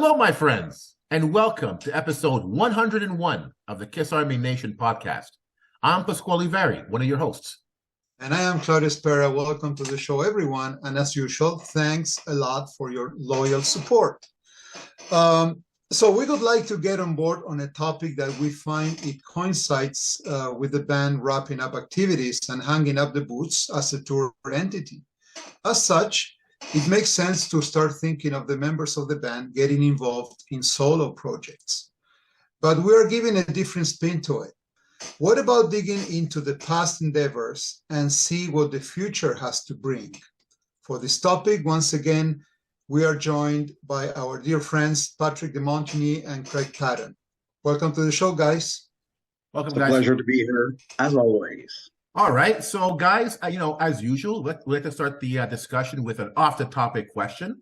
Hello, my friends, and welcome to episode 101 of the Kiss Army Nation podcast. I'm Pasquale Vari, one of your hosts. And I am Claudio Spera. Welcome to the show, everyone. And as usual, thanks a lot for your loyal support. So we would like to get on board on a topic that we find it coincides with the band wrapping up activities and hanging up the boots as a tour entity. As such, it makes sense to start thinking of the members of the band getting involved in solo projects. But we are giving a different spin to it. What about digging into the past endeavors and see what the future has to bring? For this topic, once again, we are joined by our dear friends, Patrick de Montigny and Craig Patton. Welcome to the show, guys. Welcome, guys. It's a pleasure to be here, as always. All right. So, guys, as usual, let's start the discussion with an off-the-topic question.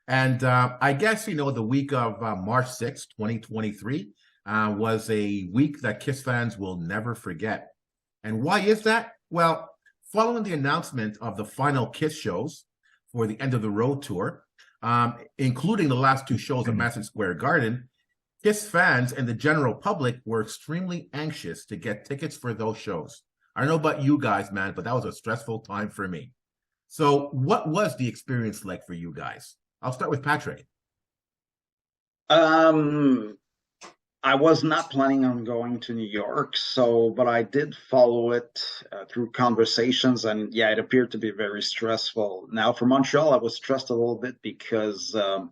And I guess, the week of March 6th, 2023 was a week that Kiss fans will never forget. And why is that? Well, following the announcement of the final Kiss shows for the End of the Road tour, including the last two shows at Madison Square Garden, Kiss fans and the general public were extremely anxious to get tickets for those shows. I don't know about you guys, man, but that was a stressful time for me. So what was the experience like for you guys? I'll start with Patrick. I was not planning on going to New York, but I did follow it through conversations, and yeah, it appeared to be very stressful. Now, for Montreal, I was stressed a little bit because for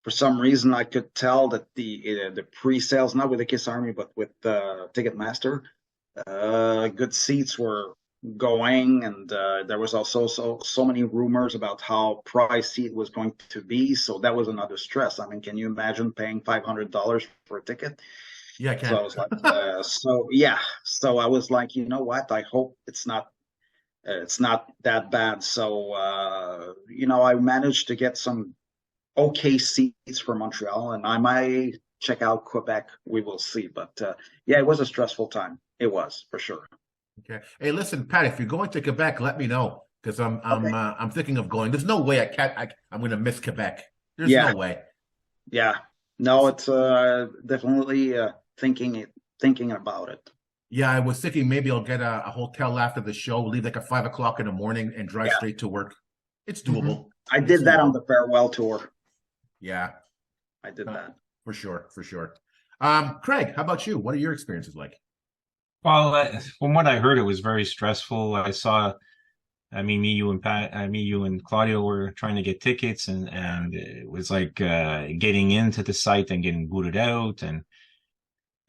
some reason I could tell that the pre-sales, not with the Kiss Army, but with Ticketmaster, good seats were going, and there was also so many rumors about how pricey it was going to be, so that was another stress. I mean, can you imagine paying $500 for a ticket? Yeah, I can. So I was like, so I was like, you know what, I hope it's not that bad. So I managed to get some okay seats for Montreal, and I might check out Quebec. We will see, but it was a stressful time. It was, for sure. Okay. Hey, listen, Pat, if you're going to Quebec, let me know, because I'm thinking of going. There's no way I'm going to miss Quebec. There's no way. Yeah. No, it's definitely thinking about it. Yeah, I was thinking maybe I'll get a hotel after the show, leave like at 5 o'clock in the morning, and drive straight to work. It's doable. I did that on the farewell tour. Yeah, I did that for sure. Craig, how about you? What are your experiences like? Well, from what I heard, it was very stressful. Me, you and Claudio were trying to get tickets, and it was like getting into the site and getting booted out, and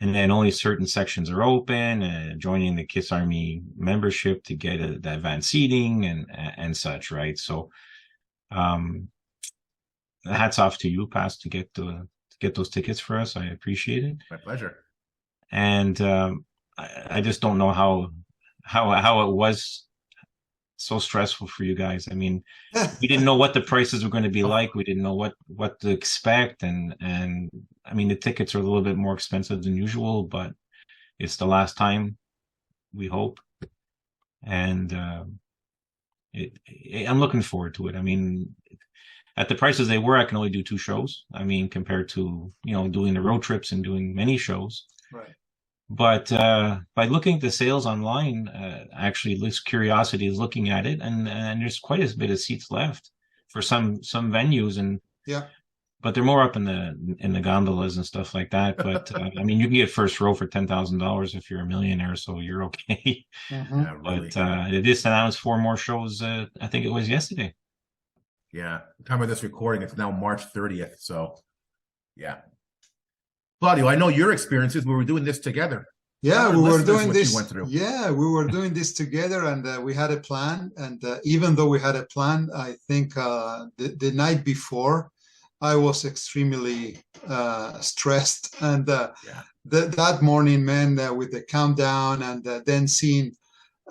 then only certain sections are open, joining the Kiss Army membership to get the advanced seating and such, right? So, hats off to you, Pas, to get those tickets for us. I appreciate it. My pleasure. And I just don't know how it was so stressful for you guys. I mean, we didn't know what the prices were going to be like. We didn't know what to expect, and I mean, the tickets are a little bit more expensive than usual, but it's the last time, we hope, and I'm looking forward to it. I mean, at the prices they were, I can only do 2 shows. I mean, compared to doing the road trips and doing many shows. Right. But by looking at the sales online, actually, this curiosity is looking at it, and there's quite a bit of seats left for some venues, and but they're more up in the gondolas and stuff like that. But I mean, you can get first row for $10,000 if you're a millionaire, so you're okay. Mm-hmm. Yeah, really. But it is announced 4 more shows. I think it was yesterday. Yeah, the time of this recording, it's now March 30th. So, yeah. Claudio, I know your experiences. We were doing this together. Yeah, we were doing this. Yeah, we were doing this together, and we had a plan. And even though we had a plan, I think the night before, I was extremely stressed. And that morning, man, with the countdown and then seeing.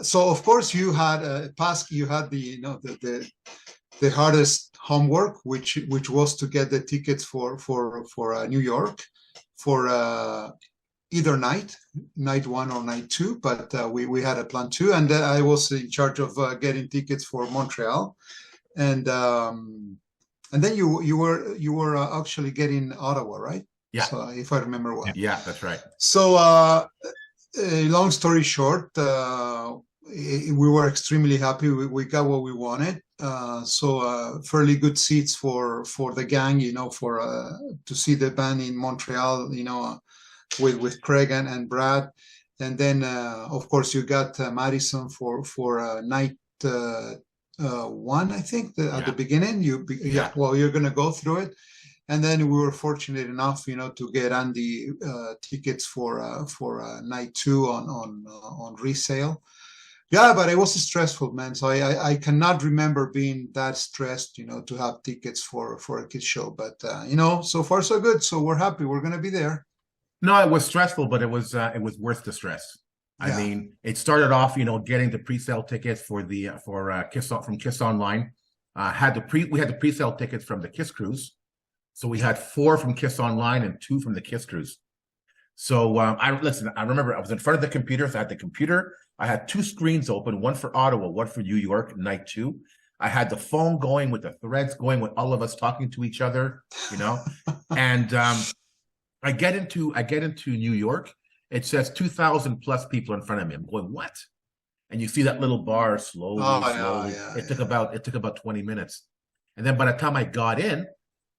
So of course you had you had the hardest homework, which was to get the tickets for New York. For either night 1 or night 2, but we had a plan too, and I was in charge of getting tickets for Montreal, and And then you were actually getting Ottawa, right? Yeah. So if I remember well. Yeah, that's right. So long story short, we were extremely happy. We got what we wanted. So fairly good seats for the gang, for to see the band in Montreal, with Craig and Brad. And then of course you got Madison for night one, I think, at the beginning. Well, you're gonna go through it. And then we were fortunate enough, to get Andy tickets for night two on resale. Yeah, but it was stressful, man. So I cannot remember being that stressed, to have tickets for a kids show. But so far so good. So we're happy. We're gonna be there. No, it was stressful, but it was worth the stress. I mean, it started off, getting the pre-sale tickets for Kiss from Kiss Online. We had the pre-sale tickets from the Kiss Cruise. So we had 4 from Kiss Online and 2 from the Kiss Cruise. So I remember I was in front of the computer. So I had the computer. I had 2 screens open, one for Ottawa, one for New York, night 2. I had the phone going with the threads going with all of us talking to each other, And I get into New York. It says 2,000 plus people in front of me. I'm going, what? And you see that little bar slowly. It took about 20 minutes. And then by the time I got in,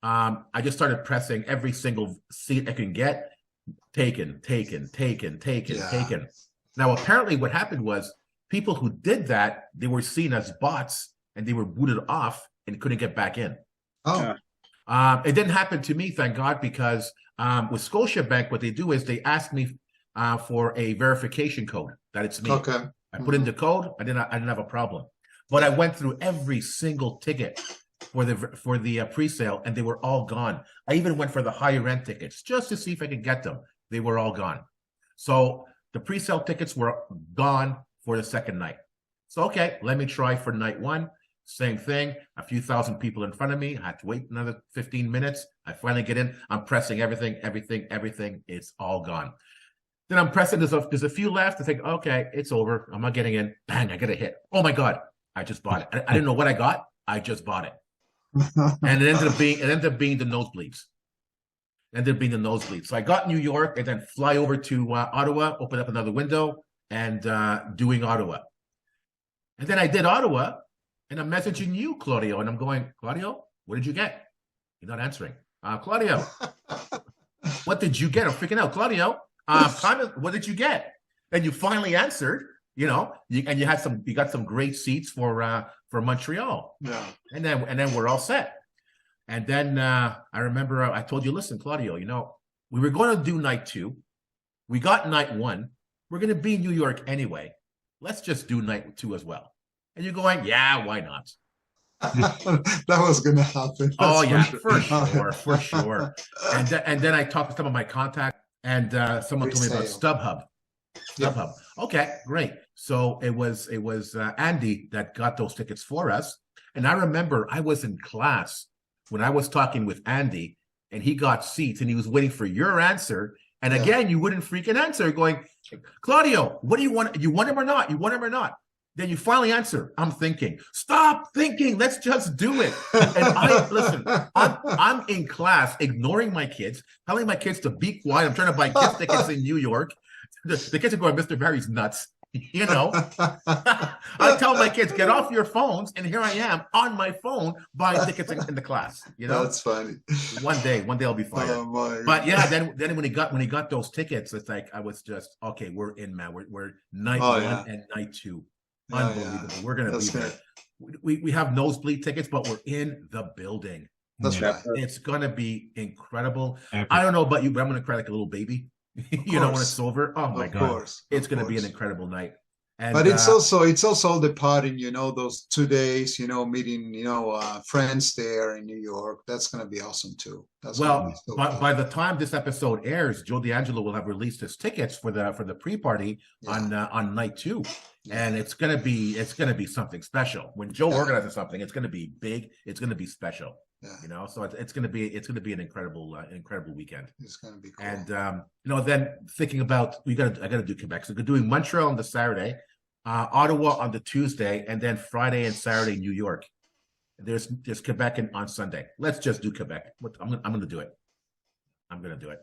I just started pressing every single seat I can get. Taken. Now, apparently what happened was people who did that, they were seen as bots and they were booted off and couldn't get back in. Oh. It didn't happen to me, thank God, because with Scotiabank, what they do is they ask me for a verification code that it's me. Okay. I put in the code. I didn't have a problem. But I went through every single ticket for the pre-sale, and they were all gone. I even went for the higher end tickets just to see if I could get them. They were all gone. So the pre-sale tickets were gone for the second night. So okay, let me try for night 1. Same thing. A few thousand people in front of me. I had to wait another 15 minutes. I finally get in. I'm pressing everything. It's all gone. Then I'm pressing. There's a few left. I think, okay, it's over. I'm not getting in. Bang! I get a hit. Oh my God! I just bought it. I didn't know what I got. I just bought it. And it ended up being the nosebleeds. So I got New York and then fly over to Ottawa, open up another window, and doing Ottawa. And then I did Ottawa, and I'm messaging you, Claudio, and I'm going, Claudio, what did you get? You're not answering. Claudio, what did you get? I'm freaking out. Claudio, what did you get? And you finally answered. You got some great seats for Montreal. Yeah. And then we're all set. And then I remember I told you, listen, Claudio, we were going to do night 2. We got night 1. We're going to be in New York anyway. Let's just do night 2 as well. And you're going, yeah, why not? That was going to happen. For sure. And then I talked to some of my contacts, and someone told me about StubHub. StubHub. Okay, great. So it was Andy that got those tickets for us. And I remember I was in class when I was talking with Andy, and he got seats, and he was waiting for your answer. And again, you wouldn't freaking answer, going, Claudio, what do you want? You want him or not? You want him or not? Then you finally answer. I'm thinking. Stop thinking. Let's just do it. And I'm in class, ignoring my kids, telling my kids to be quiet. I'm trying to buy kids tickets in New York. The kids are going, Mr. Barry's nuts. I tell my kids, get off your phones, and here I am on my phone buying tickets in the class. That's funny. One day I'll be fired. Oh, but yeah, then when he got those tickets, it's like I was just okay. We're in, man. We're night 1 and night 2. Unbelievable. We're gonna be there. We have nosebleed tickets, but we're in the building. That's right. It's gonna be incredible. Epic. I don't know about you, but I'm gonna cry like a little baby. When it's over. Oh my God. It's going to be an incredible night. But it's also the partying, those 2 days, meeting, friends there in New York. That's going to be awesome too. By the time this episode airs, Joe D'Angelo will have released his tickets for the pre-party on night 2. And it's going to be something special. When Joe organizes something, it's going to be big. It's going to be special. Yeah. So it's going to be an incredible weekend. It's going to be cool. And then thinking about I got to do Quebec. So we're doing Montreal on the Saturday, Ottawa on the Tuesday, and then Friday and Saturday New York. There's Quebec on Sunday. Let's just do Quebec. I'm gonna do it. I'm gonna do it.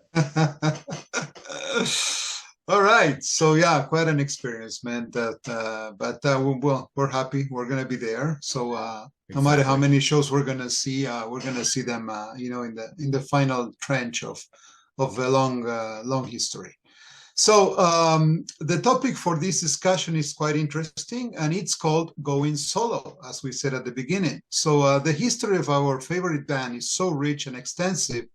All right. So yeah, quite an experience, man. We're happy we're gonna be there. So no matter how many shows we're gonna see them, in the final trench of a long history. So the topic for this discussion is quite interesting, and it's called going solo, as we said at the beginning. So the history of our favorite band is so rich and extensive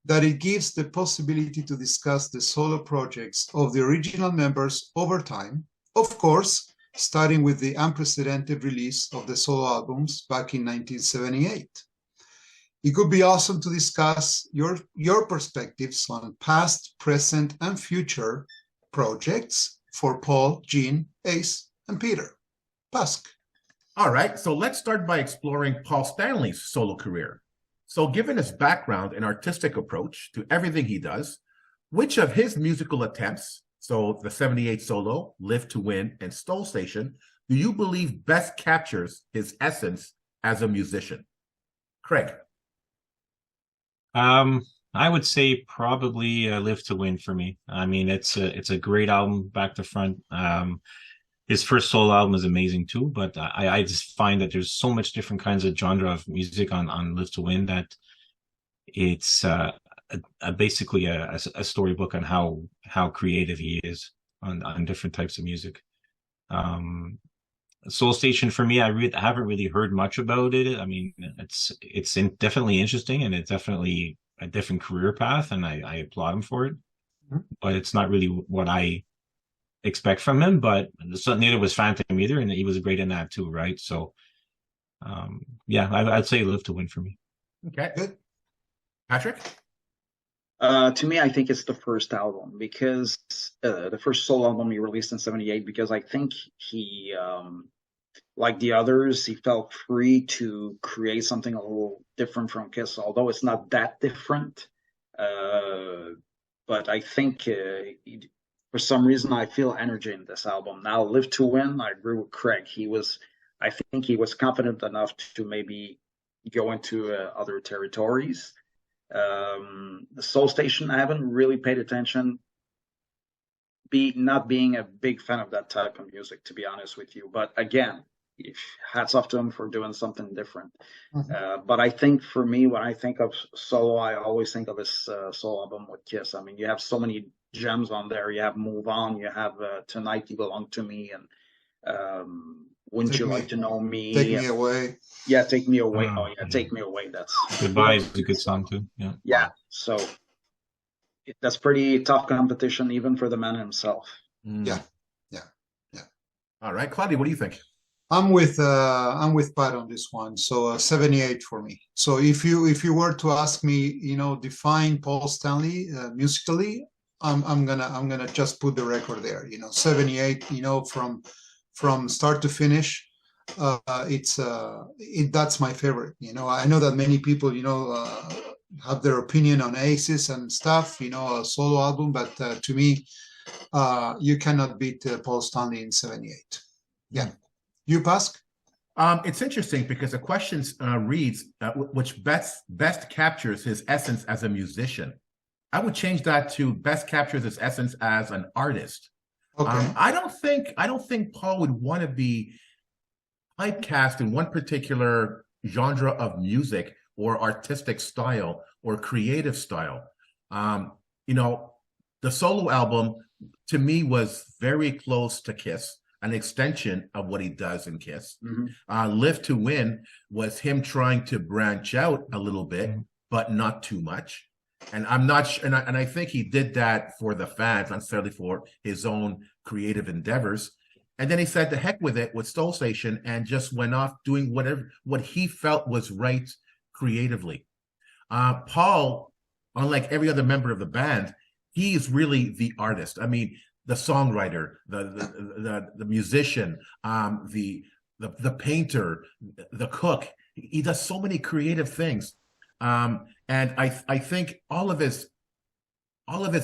that it gives the possibility to discuss the solo projects of the original members over time, of course, starting with the unprecedented release of the solo albums back in 1978. It could be awesome to discuss your perspectives on past, present, and future projects for Paul, Gene, Ace, and Peter. Pask. All right, so let's start by exploring Paul Stanley's solo career. So given his background and artistic approach to everything he does, which of his musical attempts, so the 78 solo, Live to Win, and Stole Station, do you believe best captures his essence as a musician? Craig. I would say probably Live to Win for me. I mean, it's a great album back to front. His first solo album is amazing too, but I just find that there's so much different kinds of genre of music on Live to Win that it's basically a storybook on how creative he is on different types of music. Soul Station for me, I haven't really heard much about it. I mean, it's definitely interesting, and it's definitely a different career path, and I applaud him for it. Mhm. But it's not really what I expect from him. But neither was Phantom either, and he was great in that too, right? So, yeah, I'd say Live to Win for me. Okay. Good. Patrick? To me, I think it's the first album because the first solo album he released in '78. Because I think he, like the others, he felt free to create something a little different from Kiss, although it's not that different. But I think for some reason I feel energy in this album. Now, Live to Win, I agree with Craig. I think he was confident enough to maybe go into other territories. The Soul Station, I haven't really paid attention, not being a big fan of that type of music, to be honest with you. But again, hats off to him for doing something different. Mhm. But I think for me, when I think of solo, I always think of his solo album with Kiss. I mean, you have so many gems on there. You have Move On, you have Tonight You Belong to Me, and Wouldn't Take You Me- Like to Know Me? Take Me Away. Yeah, Take Me Away. Oh, Oh, yeah, Take Me Away. That's Goodbye is a good song too. Yeah. yeah. So that's pretty tough competition, even for the man himself. Yeah. All right, Claudia, what do you think? I'm with Pat on this one. So 78 for me. So if you were to ask me, define Paul Stanley musically, I'm gonna just put the record there. 78. From start to finish, that's my favorite. I know that many people have their opinion on Aces and stuff. A solo album, but to me, you cannot beat Paul Stanley in 78. Yeah. You, Pask? It's interesting because the question reads, which best captures his essence as a musician. I would change that to best captures his essence as an artist. Okay. I don't think Paul would want to be typecast in one particular genre of music or artistic style or creative style. The solo album to me was very close to Kiss, an extension of what he does in Kiss. Live to Win was him trying to branch out a little bit, but not too much. And I'm not sure, and I think he did that for the fans, not necessarily for his own creative endeavors. And then he said, "The heck with it," with Soul Station, and just went off doing what he felt was right creatively. Paul, unlike every other member of the band, he is really the artist. I mean, the songwriter, the musician, the painter, the cook. He does so many creative things. And I think all of his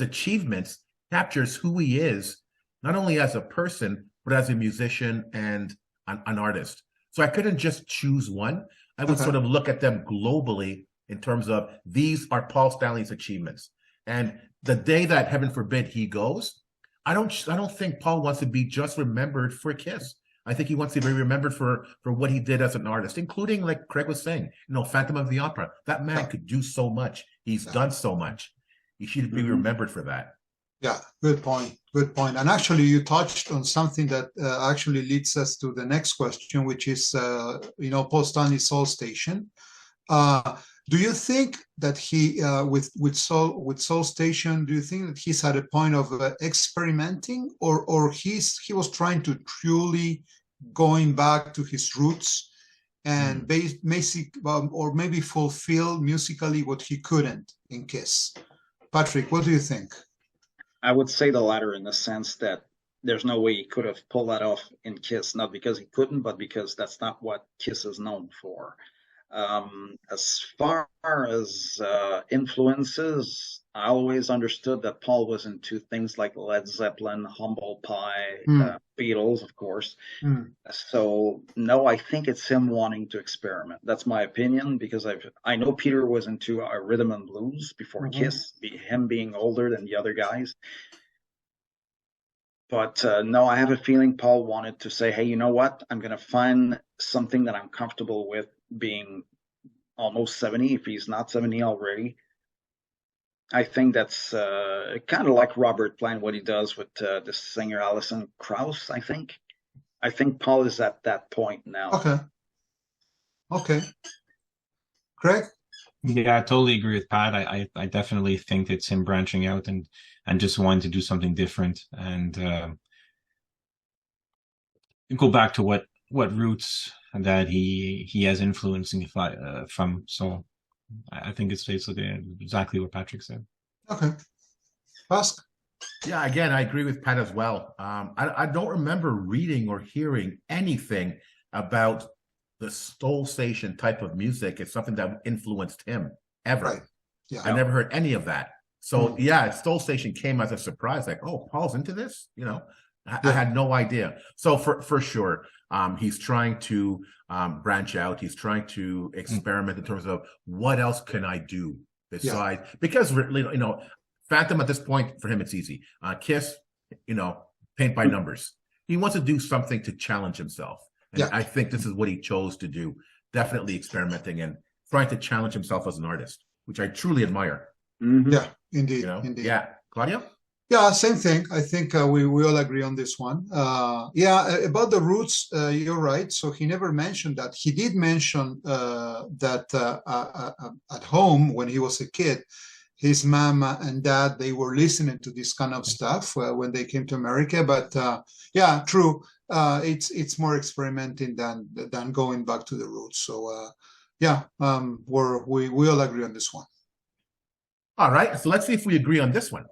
achievements captures who he is, not only as a person, but as a musician and an artist. So I couldn't just choose one. I would Okay. sort of look at them globally in terms of these are Paul Stanley's achievements. And the day that, heaven forbid, he goes, I don't think Paul wants to be just remembered for Kiss. I think he wants to be remembered for what he did as an artist, including, like Craig was saying, Phantom of the Opera. That man could do so much. He's done so much. He should be remembered for that. Yeah, good point. Good point. And actually, you touched on something that actually leads us to the next question, which is, Paul Stanley's Soul Station. Do you think that he, with Soul Station, do you think that he's at a point of experimenting, or he was trying to truly going back to his roots and or maybe fulfill musically what he couldn't in Kiss? Patrick, what do you think? I would say the latter, in the sense that there's no way he could have pulled that off in Kiss, not because he couldn't, but because that's not what Kiss is known for. As far as influences, I always understood that Paul was into things like Led Zeppelin, Humble Pie, Beatles, of course. So no, I think it's him wanting to experiment. That's my opinion, because I know Peter was into rhythm and blues before Kiss, him being older than the other guys. But no, I have a feeling Paul wanted to say, hey, you know what? I'm going to find something that I'm comfortable with, being almost 70, if he's not 70 already. I think that's kind of like Robert playing what he does with the singer Alison Krauss, I think. I think Paul is at that point now. Okay. Craig? Yeah, I totally agree with Pat. I definitely think it's him branching out and just wanting to do something different and go back to what roots that he has influencing from. So I think it's basically exactly what Patrick said. Okay. Ask. Yeah, again, I agree with Pat as well. I don't remember reading or hearing anything about the Soul Station type of music. It's something that influenced him ever. Right. Yeah. I never heard any of that. So yeah, Soul Station came as a surprise. Like, oh, Paul's into this? I had no idea. So for sure, he's trying to branch out. He's trying to experiment in terms of what else can I do besides, because Phantom at this point for him, it's easy. Kiss, paint by numbers. He wants to do something to challenge himself. And I think this is what he chose to do. Definitely experimenting and trying to challenge himself as an artist, which I truly admire. Yeah, indeed. Indeed. Yeah. Claudio? Yeah, same thing. I think we all agree on this one. About the roots, you're right. So he never mentioned that. He did mention that at home when he was a kid, his mom and dad, they were listening to this kind of stuff when they came to America. But yeah, true. It's more experimenting than going back to the roots. So we all agree on this one. All right. So let's see if we agree on this one.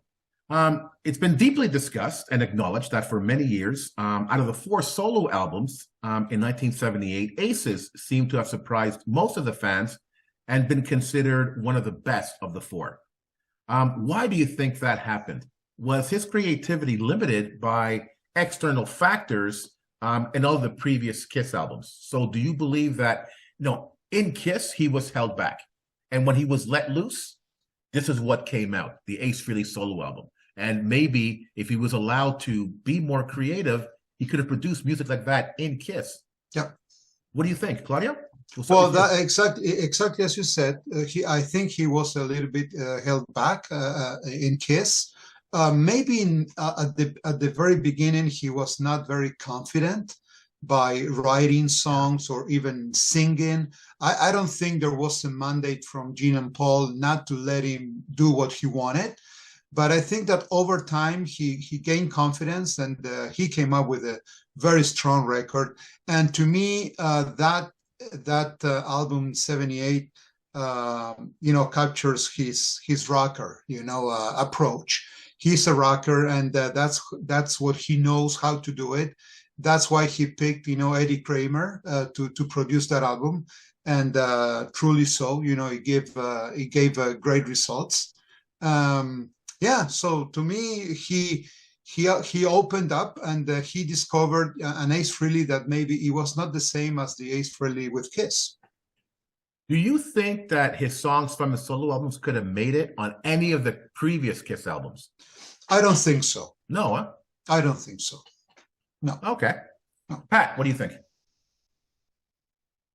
It's been deeply discussed and acknowledged that for many years, out of the 4 solo albums in 1978, Aces seemed to have surprised most of the fans and been considered one of the best of the 4. Why do you think that happened? Was his creativity limited by external factors in all of the previous Kiss albums? So do you believe that, in Kiss, he was held back? And when he was let loose, this is what came out, the Ace Frehley solo album. And maybe if he was allowed to be more creative, he could have produced music like that in Kiss. Yeah. What do you think, Claudio? Well, that exactly as you said. I think he was a little bit held back in Kiss. Maybe at the very beginning, he was not very confident by writing songs or even singing. I don't think there was a mandate from Gene and Paul not to let him do what he wanted. But I think that over time, he gained confidence and he came up with a very strong record. And to me, that album 78, captures his rocker, approach. He's a rocker, and that's what he knows how to do it. That's why he picked, Eddie Kramer to produce that album, and truly so. It gave great results. So to me, he opened up and he discovered an Ace Frehley that maybe it was not the same as the Ace Frehley with Kiss. Do you think that his songs from the solo albums could have made it on any of the previous Kiss albums? I don't think so. No, huh? I don't think so. No. Okay. No. Pat, what do you think?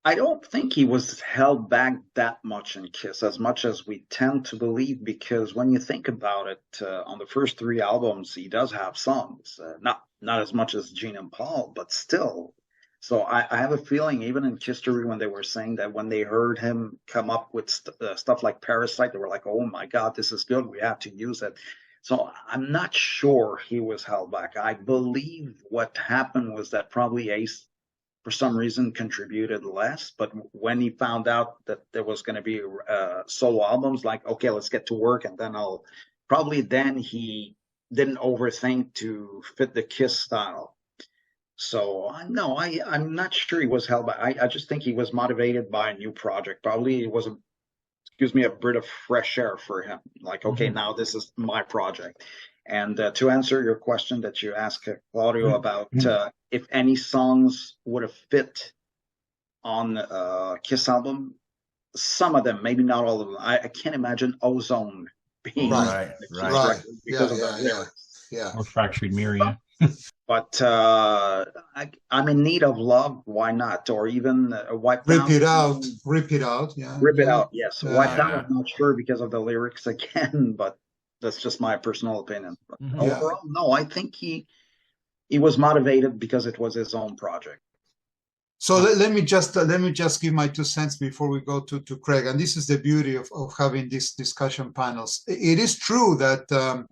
I don't think he was held back that much in Kiss as much as we tend to believe, because when you think about it, on the first 3 albums, he does have songs, not as much as Gene and Paul, but still. So I have a feeling, even in history, when they were saying that when they heard him come up with stuff like Parasite, they were like, oh my God, this is good. We have to use it. So I'm not sure he was held back. I believe what happened was that probably Ace, for some reason, contributed less. But when he found out that there was going to be solo albums, like, okay, let's get to work, and then then he didn't overthink to fit the Kiss style. So no, I'm not sure he was held back. I just think he was motivated by a new project. Probably it was a breath of fresh air for him. Like, okay, now this is my project. And to answer your question that you asked, Claudio, about if any songs would have fit on Kiss album, some of them, maybe not all of them. I can't imagine Ozone being Right. because of the lyrics. Yeah. Or Fractured Mirror, yeah. But I'm in need of love. Why not? Or even Wipe Rip Down. it out. Rip it out. Yeah. Rip it out. Yes. Wipe Down. Yeah. I'm not sure because of the lyrics again, but that's just my personal opinion. But overall, no, I think he was motivated because it was his own project. So let me just give my 2 cents before we go to Craig. And this is the beauty of having these discussion panels. It is true that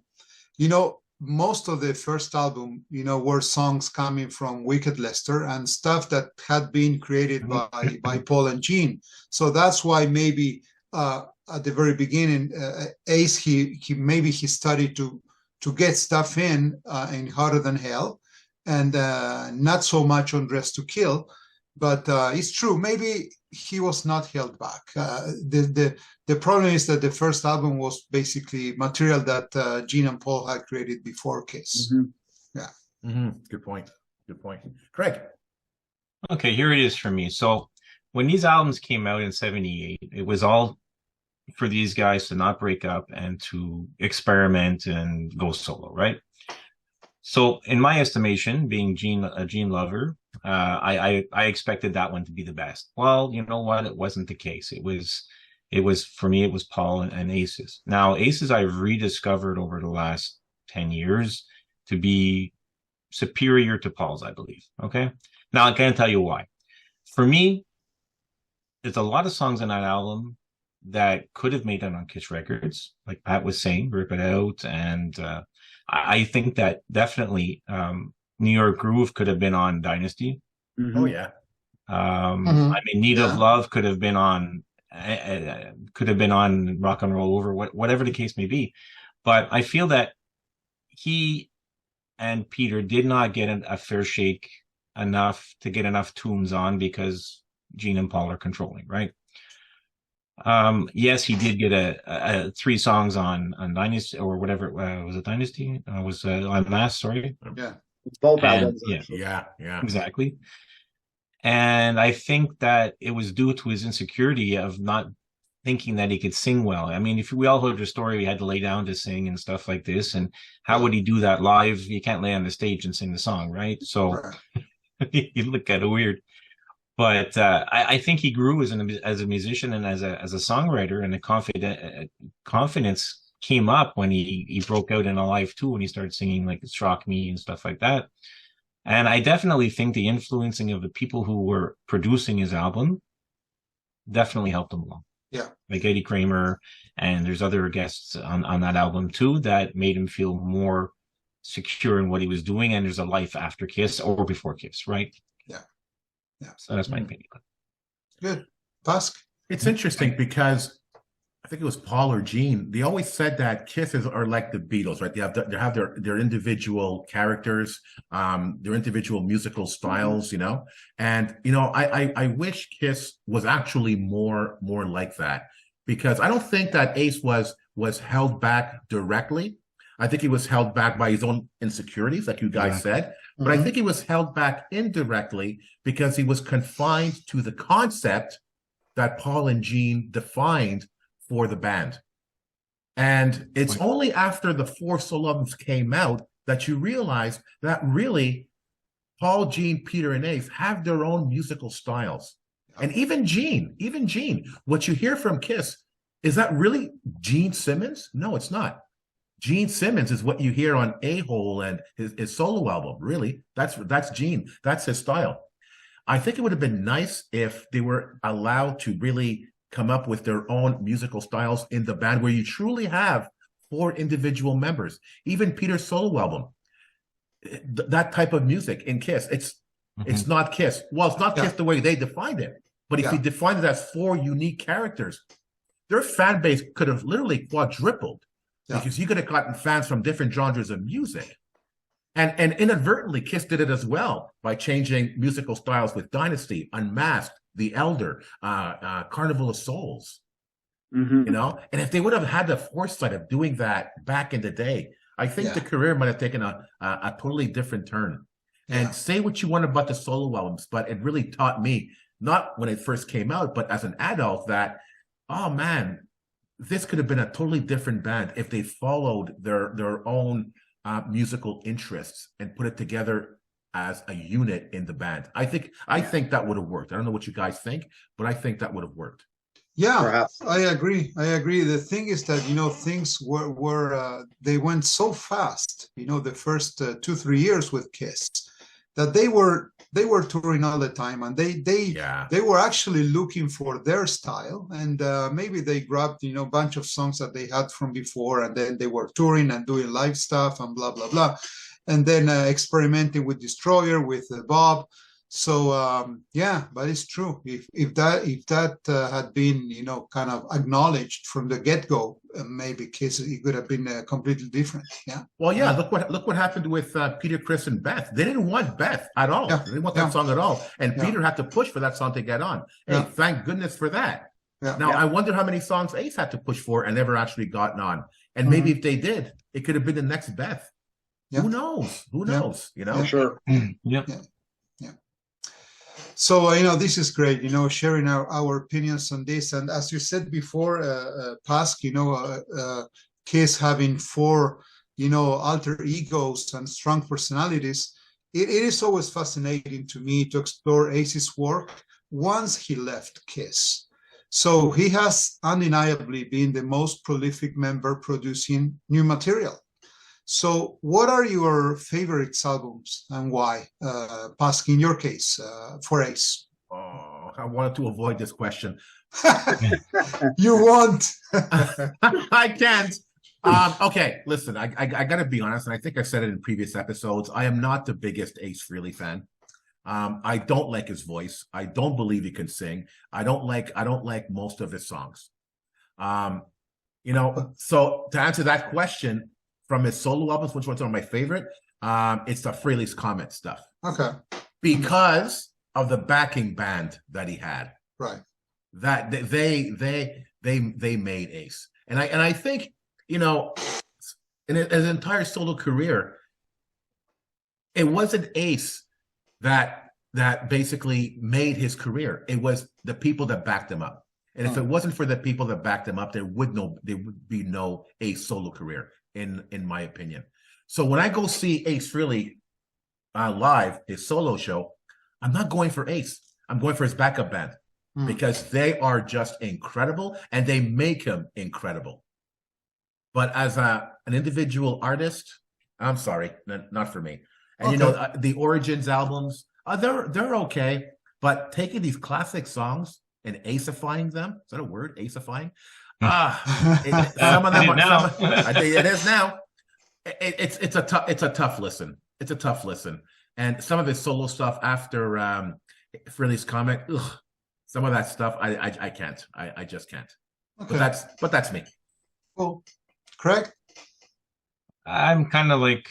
most of the first album, were songs coming from Wicked Lester and stuff that had been created by Paul and Gene. So that's why maybe at the very beginning, Ace, he started to get stuff in Harder Than Hell, and not so much on Dress to Kill. But it's true, maybe he was not held back. The problem is that the first album was basically material that Gene and Paul had created before Kiss. Good point. Craig. Okay, here it is for me. So when these albums came out in 78, it was all for these guys to not break up and to experiment and go solo, right? So in my estimation, being a Gene lover, I expected that one to be the best. Well, you know what? It wasn't the case. It was for me, it was Paul and Aces. Now, Aces I've rediscovered over the last 10 years to be superior to Paul's, I believe. Okay. Now I can't tell you why. For me, there's a lot of songs on that album that could have made it on Kiss Records, like Pat was saying, Rip It Out, and I think that definitely New York Groove could have been on Dynasty. Oh yeah. Need of Love could have been on Rock and Roll Over, whatever the case may be. But I feel that he and Peter did not get a fair shake enough to get enough tunes on because Gene and Paul are controlling, right? Yes, he did get a 3 songs on Dynasty or whatever. Was it Dynasty? Was on Mass? Sorry. Yeah. Both albums. Yeah. Exactly. And I think that it was due to his insecurity of not thinking that he could sing well. I mean, if we all heard the story, he had to lay down to sing and stuff like this. And how would he do that live? You can't lay on the stage and sing the song, right? So you look kind of weird. But I think he grew as a musician and as a songwriter, and the confidence came up when he broke out in Alive 2 when he started singing like Shock Me and stuff like that. And I definitely think the influencing of the people who were producing his album definitely helped him along. Yeah. Like Eddie Kramer, and there's other guests on that album too that made him feel more secure in what he was doing. And there's a life after Kiss or before Kiss, right? Yeah. So that's my opinion. Good. Tusk? It's interesting because I think it was Paul or Gene. They always said that Kisses are like the Beatles, right? They have their individual characters, their individual musical styles, And I wish Kiss was actually more like that, because I don't think that Ace was held back directly. I think he was held back by his own insecurities, like you guys said. But I think he was held back indirectly because he was confined to the concept that Paul and Gene defined for the band. And it's only after the 4 solo albums came out that you realize that really Paul, Gene, Peter, and Ace have their own musical styles. And even Gene, what you hear from Kiss, is that really Gene Simmons? No, it's not. Gene Simmons is what you hear on A-Hole and his solo album. Really, that's Gene. That's his style. I think it would have been nice if they were allowed to really come up with their own musical styles in the band, where you truly have 4 individual members. Even Peter's solo album, that type of music in Kiss, it's not Kiss. Well, it's not Kiss the way they defined it. But if you define it as 4 unique characters, their fan base could have literally quadrupled. Because you could have gotten fans from different genres of music. And inadvertently, Kiss did it as well by changing musical styles with Dynasty, Unmasked, The Elder, Carnival of Souls. You know? And if they would have had the foresight of doing that back in the day, I think the career might have taken a totally different turn. And say what you want about the solo albums, but it really taught me, not when it first came out, but as an adult, that, oh man, this could have been a totally different band if they followed their own musical interests and put it together as a unit in the band. I think that would have worked. I don't know what you guys think, but I think that would have worked. Yeah, Perhaps. I agree. The thing is that, things were they went so fast, the first 2-3 years with Kiss, that they were touring all the time, and they were actually looking for their style, and maybe they grabbed a bunch of songs that they had from before, and then they were touring and doing live stuff and blah blah blah, and then experimenting with Destroyer, with Bob. So but it's true. If that had been kind of acknowledged from the get-go, maybe Kiss, it could have been completely different. Yeah. Well, look what happened with Peter, Criss, and Beth. They didn't want Beth at all. They didn't want that song at all. And Peter had to push for that song to get on. Hey, thank goodness for that. Now I wonder how many songs Ace had to push for and never actually gotten on. And maybe if they did, it could have been the next Beth. Who knows? Who knows? Sure. So, this is great, sharing our opinions on this. And as you said before, Pask, Kiss having 4, alter egos and strong personalities, it is always fascinating to me to explore Ace's work once he left Kiss. So he has undeniably been the most prolific member producing new material. So what are your favorite albums and why? Pask, in your case, for Ace. Oh, I wanted to avoid this question. You want? I can't. Okay, listen, I got to be honest, and I think I said it in previous episodes. I am not the biggest Ace Frehley fan. I don't like his voice. I don't believe he can sing. I don't like most of his songs. So to answer that question, from his solo albums, which ones are my favorite? It's the Frehley's Comet stuff. Okay. Because of the backing band that he had. Right. That they made Ace. And I think, in his entire solo career, it wasn't Ace that basically made his career. It was the people that backed him up. And if it wasn't for the people that backed him up, there would be no Ace solo career. In my opinion. So when I go see Ace Frehley live, his solo show, I'm not going for Ace. I'm going for his backup band because they are just incredible and they make him incredible. But as an individual artist, I'm sorry, not for me. And the Origins albums, they're okay, but taking these classic songs and acifying them, is that a word? Acifying? Some of them are, I think it is now. It's a tough listen. It's a tough listen. And some of his solo stuff after Frehley's Comet, some of that stuff I can't. I just can't. Okay. But that's me. Cool. Craig? I'm kind of like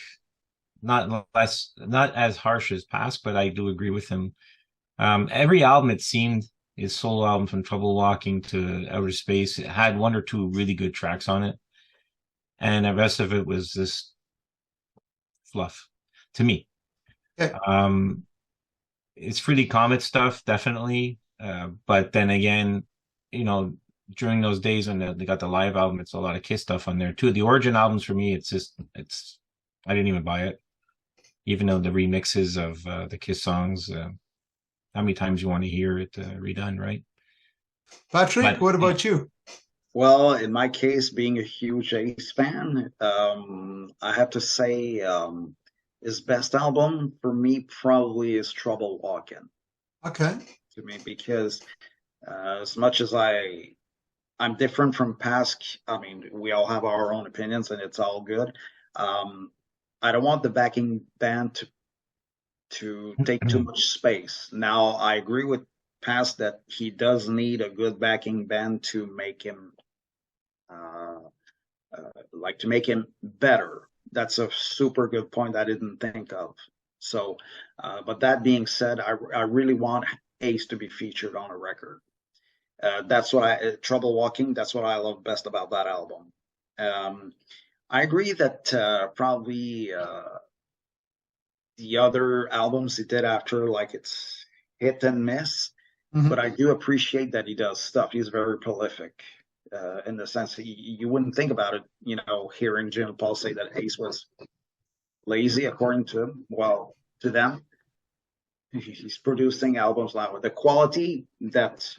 not as harsh as Pask, but I do agree with him. Every album, it seemed, his solo album from Trouble Walking to Outer Space, it had 1 or 2 really good tracks on it. And the rest of it was just fluff to me. Okay. It's Frehley Comet stuff, definitely. But then again, during those days when they got the live album, it's a lot of Kiss stuff on there too. The Origin albums for me, I didn't even buy it, even though the remixes of the Kiss songs. How many times you want to hear it redone, right? Patrick, what about you? Well, in my case, being a huge Ace fan, I have to say his best album for me probably is Trouble Walking. Okay. To me, because as much as I'm different from past, I mean, we all have our own opinions and it's all good. I don't want the backing band to take too much space. Now, I agree with Past that he does need a good backing band to make him to make him better. That's a super good point I didn't think of. So, but that being said, I really want Ace to be featured on a record. That's what Trouble Walking, that's what I love best about that album. I agree that probably the other albums he did after, like, it's hit and miss, but I do appreciate that he does stuff. He's very prolific in the sense that you wouldn't think about it, hearing Jim and Paul say that Ace was lazy, according to him. Well, to them, he's producing albums now with the quality that's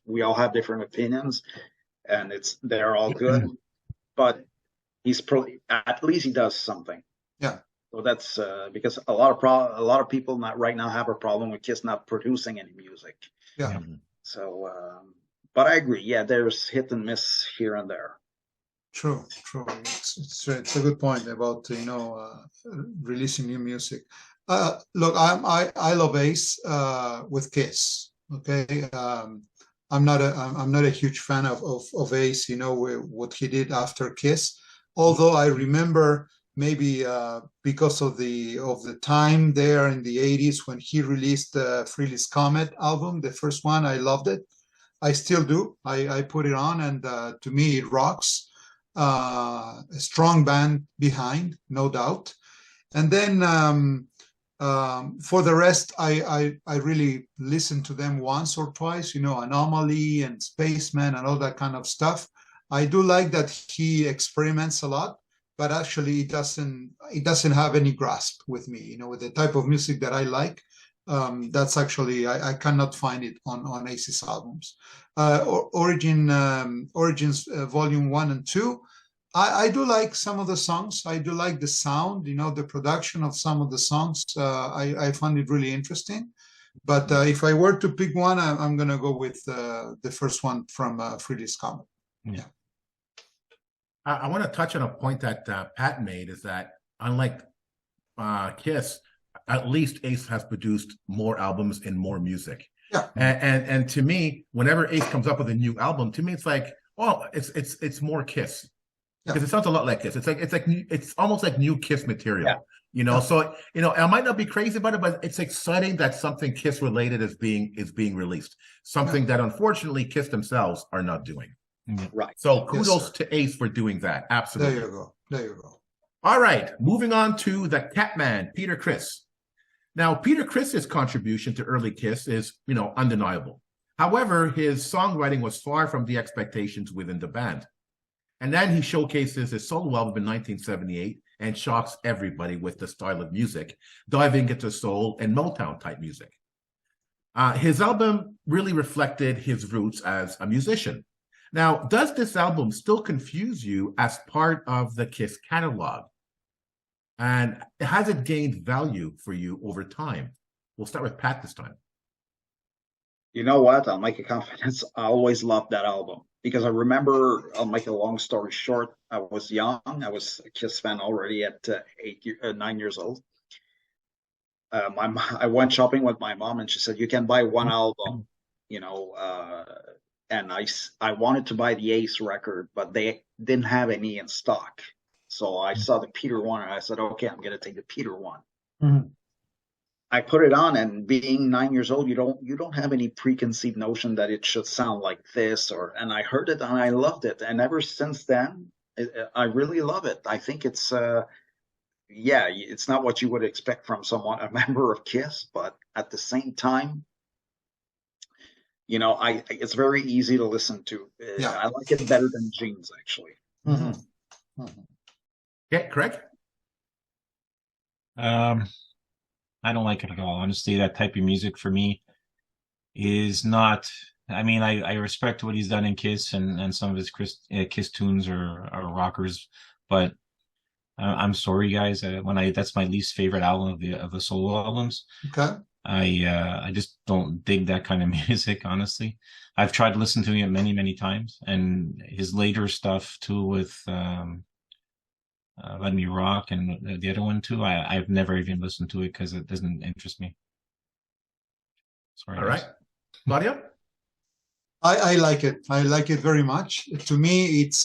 we all have different opinions, and they're all good, but at least he does something. Yeah. So that's because a lot of people right now have a problem with Kiss not producing any music. Yeah. So, but I agree. Yeah, there's hit and miss here and there. True. It's a good point about releasing new music. Look, I love Ace with Kiss. Okay, I'm not a huge fan of Ace. What he did after Kiss. Although I remember maybe because of the time there in the 80s when he released the Frehley's Comet album, the first one, I loved it. I still do. I put it on, and to me it rocks. A strong band behind, no doubt. And then for the rest, I really listened to them once or twice, Anomaly and Spaceman and all that kind of stuff. I do like that he experiments a lot, but actually it doesn't have any grasp with me, with the type of music that I like. That's actually, I cannot find it on Ace's albums. Origins Volume 1 and 2, I do like some of the songs. I do like the sound, the production of some of the songs. I find it really interesting. But if I were to pick one, I'm going to go with the first one from Frehley's Comet. Yeah. I want to touch on a point that Pat made, is that unlike Kiss, at least Ace has produced more albums and more music. Yeah. And to me, whenever Ace comes up with a new album, to me it's like, oh, it's more Kiss. Because it sounds a lot like Kiss. It's almost like new Kiss material. Yeah. So I might not be crazy about it, but it's exciting that something Kiss related is being released. Something that unfortunately Kiss themselves are not doing. Right. So kudos to Ace for doing that. Absolutely. There you go. All right, moving on to the Catman, Peter Criss. Now, Peter Criss's contribution to early Kiss is, undeniable. However, his songwriting was far from the expectations within the band. And then he showcases his solo album in 1978 and shocks everybody with the style of music, diving into soul and Motown type music. His album really reflected his roots as a musician. Now, does this album still confuse you as part of the Kiss catalog? And has it gained value for you over time? We'll start with Pat this time. You know what? I'll make a confidence. I always loved that album because I remember, I'll make a long story short. I was young. I was a Kiss fan already at 9 years old. I went shopping with my mom and she said, you can buy one album, and I wanted to buy the Ace record, but they didn't have any in stock. So I saw the Peter one and I said, okay, I'm going to take the Peter one. Mm-hmm. I put it on, and being 9 years old, you don't have any preconceived notion that it should sound like this, and I heard it and I loved it. And ever since then, I really love it. I think it's, it's not what you would expect from a member of Kiss, but at the same time, you know, it's very easy to listen to. Yeah. I like it better than Jeans, actually. Mhm. Mhm. Okay, Craig. I don't like it at all. Honestly, that type of music for me is not. I mean, I respect what he's done in Kiss, and some of his Kiss tunes are rockers, but I'm sorry, guys. That's my least favorite album of the solo albums. Okay. I just don't dig that kind of music, honestly. I've tried listening to him many times, and his later stuff too with Let Me Rock and the other one too. I've never even listened to it because it doesn't interest me. Sorry. All guys. right, Claudio. I like it. I like it very much. To me, it's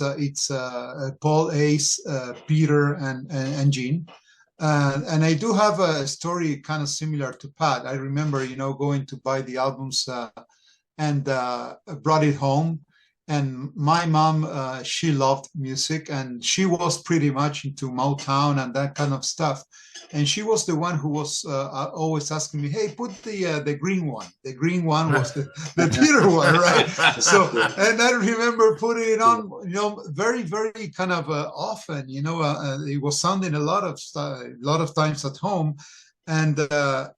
Paul, Ace, Peter, and Gene. And I do have a story kind of similar to Pat. I remember, going to buy the albums and brought it home. And my mom, she loved music, and she was pretty much into Motown and that kind of stuff. And she was the one who was always asking me, "Hey, put the green one." The green one was the Peter one, right? So, and I remember putting it on, very, very kind of often. It was sounding a lot of times at home, and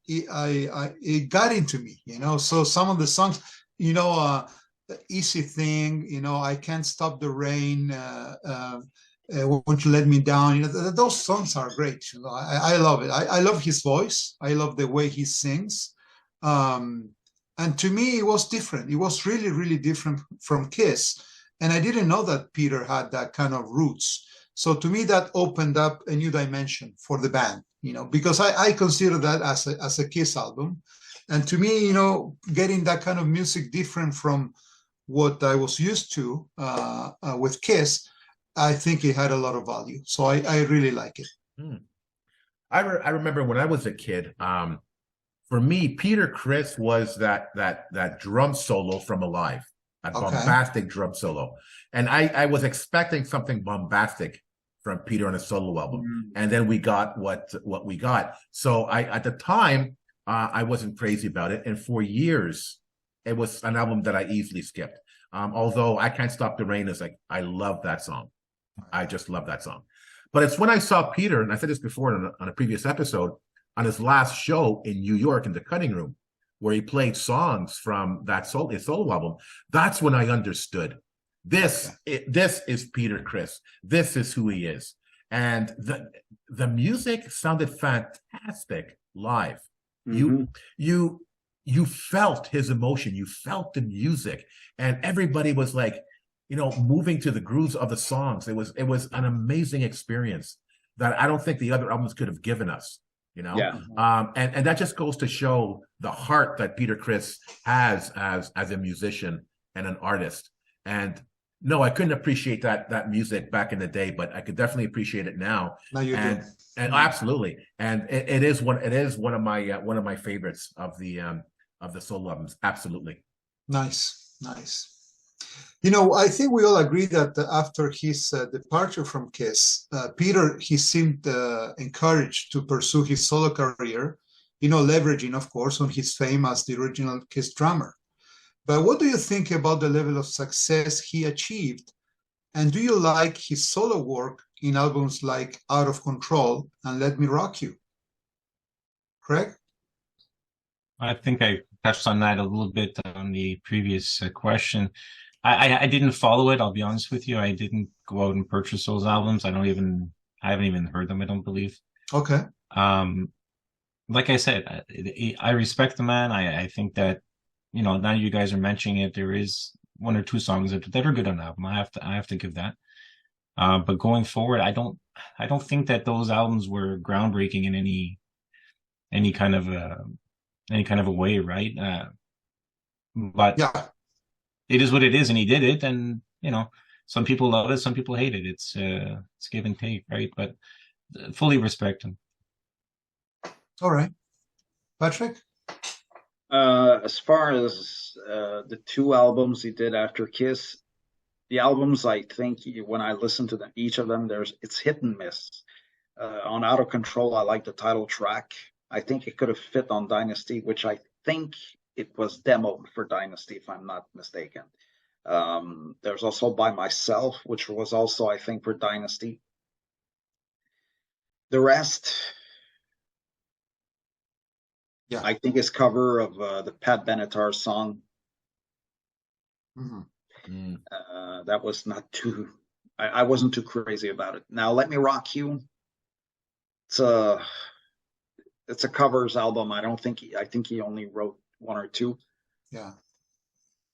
it got into me. So some of the songs, Easy Thing, I Can't Stop the Rain, Won't You Let Me Down, those songs are great. I love it. I love his voice. I love the way he sings. And to me, it was different. It was really, really different from Kiss. And I didn't know that Peter had that kind of roots. So to me, that opened up a new dimension for the band, because I consider that as a Kiss album. And to me, getting that kind of music different from what I was used to with Kiss, I think it had a lot of value. So I really like it. I remember when I was a kid, for me, Peter Criss was that drum solo from Alive, a bombastic drum solo. And I was expecting something bombastic from Peter on a solo album. And then we got what we got. So at the time, I wasn't crazy about it. And for years, it was an album that I easily skipped. Although I Can't Stop the Rain is I love that song. I just love that song. But it's when I saw Peter, and I said this before on a previous episode, on his last show in New York in the Cutting Room, where he played songs from his solo album, that's when I understood. This is Peter Criss. This is who he is. And the music sounded fantastic live. You felt his emotion, you felt the music, and everybody was moving to the grooves of the songs. It was an amazing experience that I don't think the other albums could have given us, Yeah. And that just goes to show the heart that Peter Criss has as a musician and an artist. And no, I couldn't appreciate that music back in the day, but I could definitely appreciate it now. Now you do. And absolutely, and it is one of my favorites of the solo albums. Absolutely. Nice. I think we all agree that after his departure from Kiss, Peter, he seemed encouraged to pursue his solo career, leveraging, of course, on his fame as the original Kiss drummer. But what do you think about the level of success he achieved? And do you like his solo work in albums like Out of Control and Let Me Rock You? Craig? I think I touched on that a little bit on the previous question. I didn't follow it. I'll be honest with you. I didn't go out and purchase those albums. I haven't even heard them. I don't believe. Okay. Like I said, I respect the man. I think that, now you guys are mentioning it, there is one or two songs that are good on the album. I have to give that. But going forward, I don't think that those albums were groundbreaking in any kind of a way, right? But yeah, it is what it is, and he did it, and some people love it, some people hate it. It's give and take, right? But fully respect him. All right, Patrick. As far as the two albums he did after Kiss, the albums, I think when I listen to them, each of them, it's hit and miss. On Out of Control, I like the title track. I think it could have fit on Dynasty, which I think it was demoed for Dynasty, if I'm not mistaken. There's also By Myself, which was also, I think, for Dynasty. The rest, Yeah. I think, is cover of the Pat Benatar song. That was not too. I wasn't too crazy about it. Now, Let Me Rock You. It's a covers album. I think he only wrote one or two. Yeah.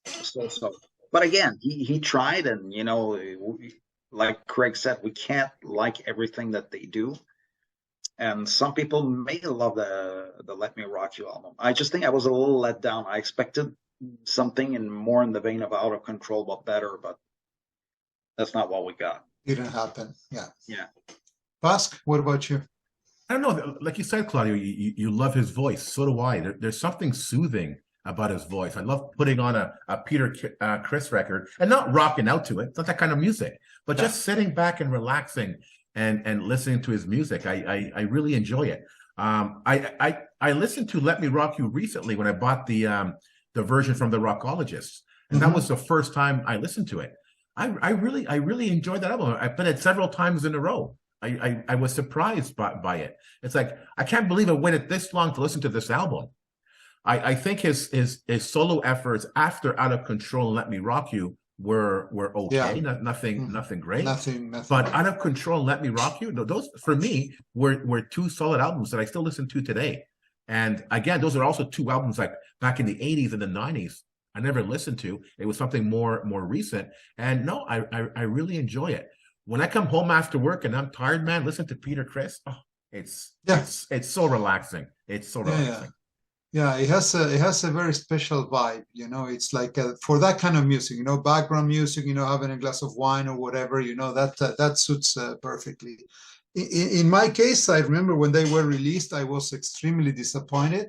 So. But again, he tried, and like Craig said, we can't like everything that they do. And some people may love the Let Me Rock You album. I just think I was a little let down. I expected something more in the vein of Out of Control, but better. But that's not what we got. Didn't happen. Yeah. Yeah. Basque, what about you? I don't know. Like you said, Claudio, you love his voice. So do I. There's something soothing about his voice. I love putting on a Peter Criss record and not rocking out to it. It's not that kind of music, but just sitting back and relaxing and listening to his music. I really enjoy it. I listened to Let Me Rock You recently when I bought the version from the Rockologists, and that was the first time I listened to it. I really enjoyed that album. I played it several times in a row. I was surprised by it. It's like, I can't believe it waited this long to listen to this album. I think his solo efforts after Out of Control and Let Me Rock You were okay. Nothing great. Nothing. But Out of Control and Let Me Rock You, those for me were two solid albums that I still listen to today. And again, those are also two albums like back in the 80s and the 90s I never listened to. It was something more recent. And no, I really enjoy it. When I come home after work and I'm tired, man, listen to Peter Criss. Oh, it's so relaxing. It's so relaxing. Yeah, it has a very special vibe. It's like for that kind of music, background music, having a glass of wine or whatever, that suits perfectly. In my case, I remember when they were released, I was extremely disappointed.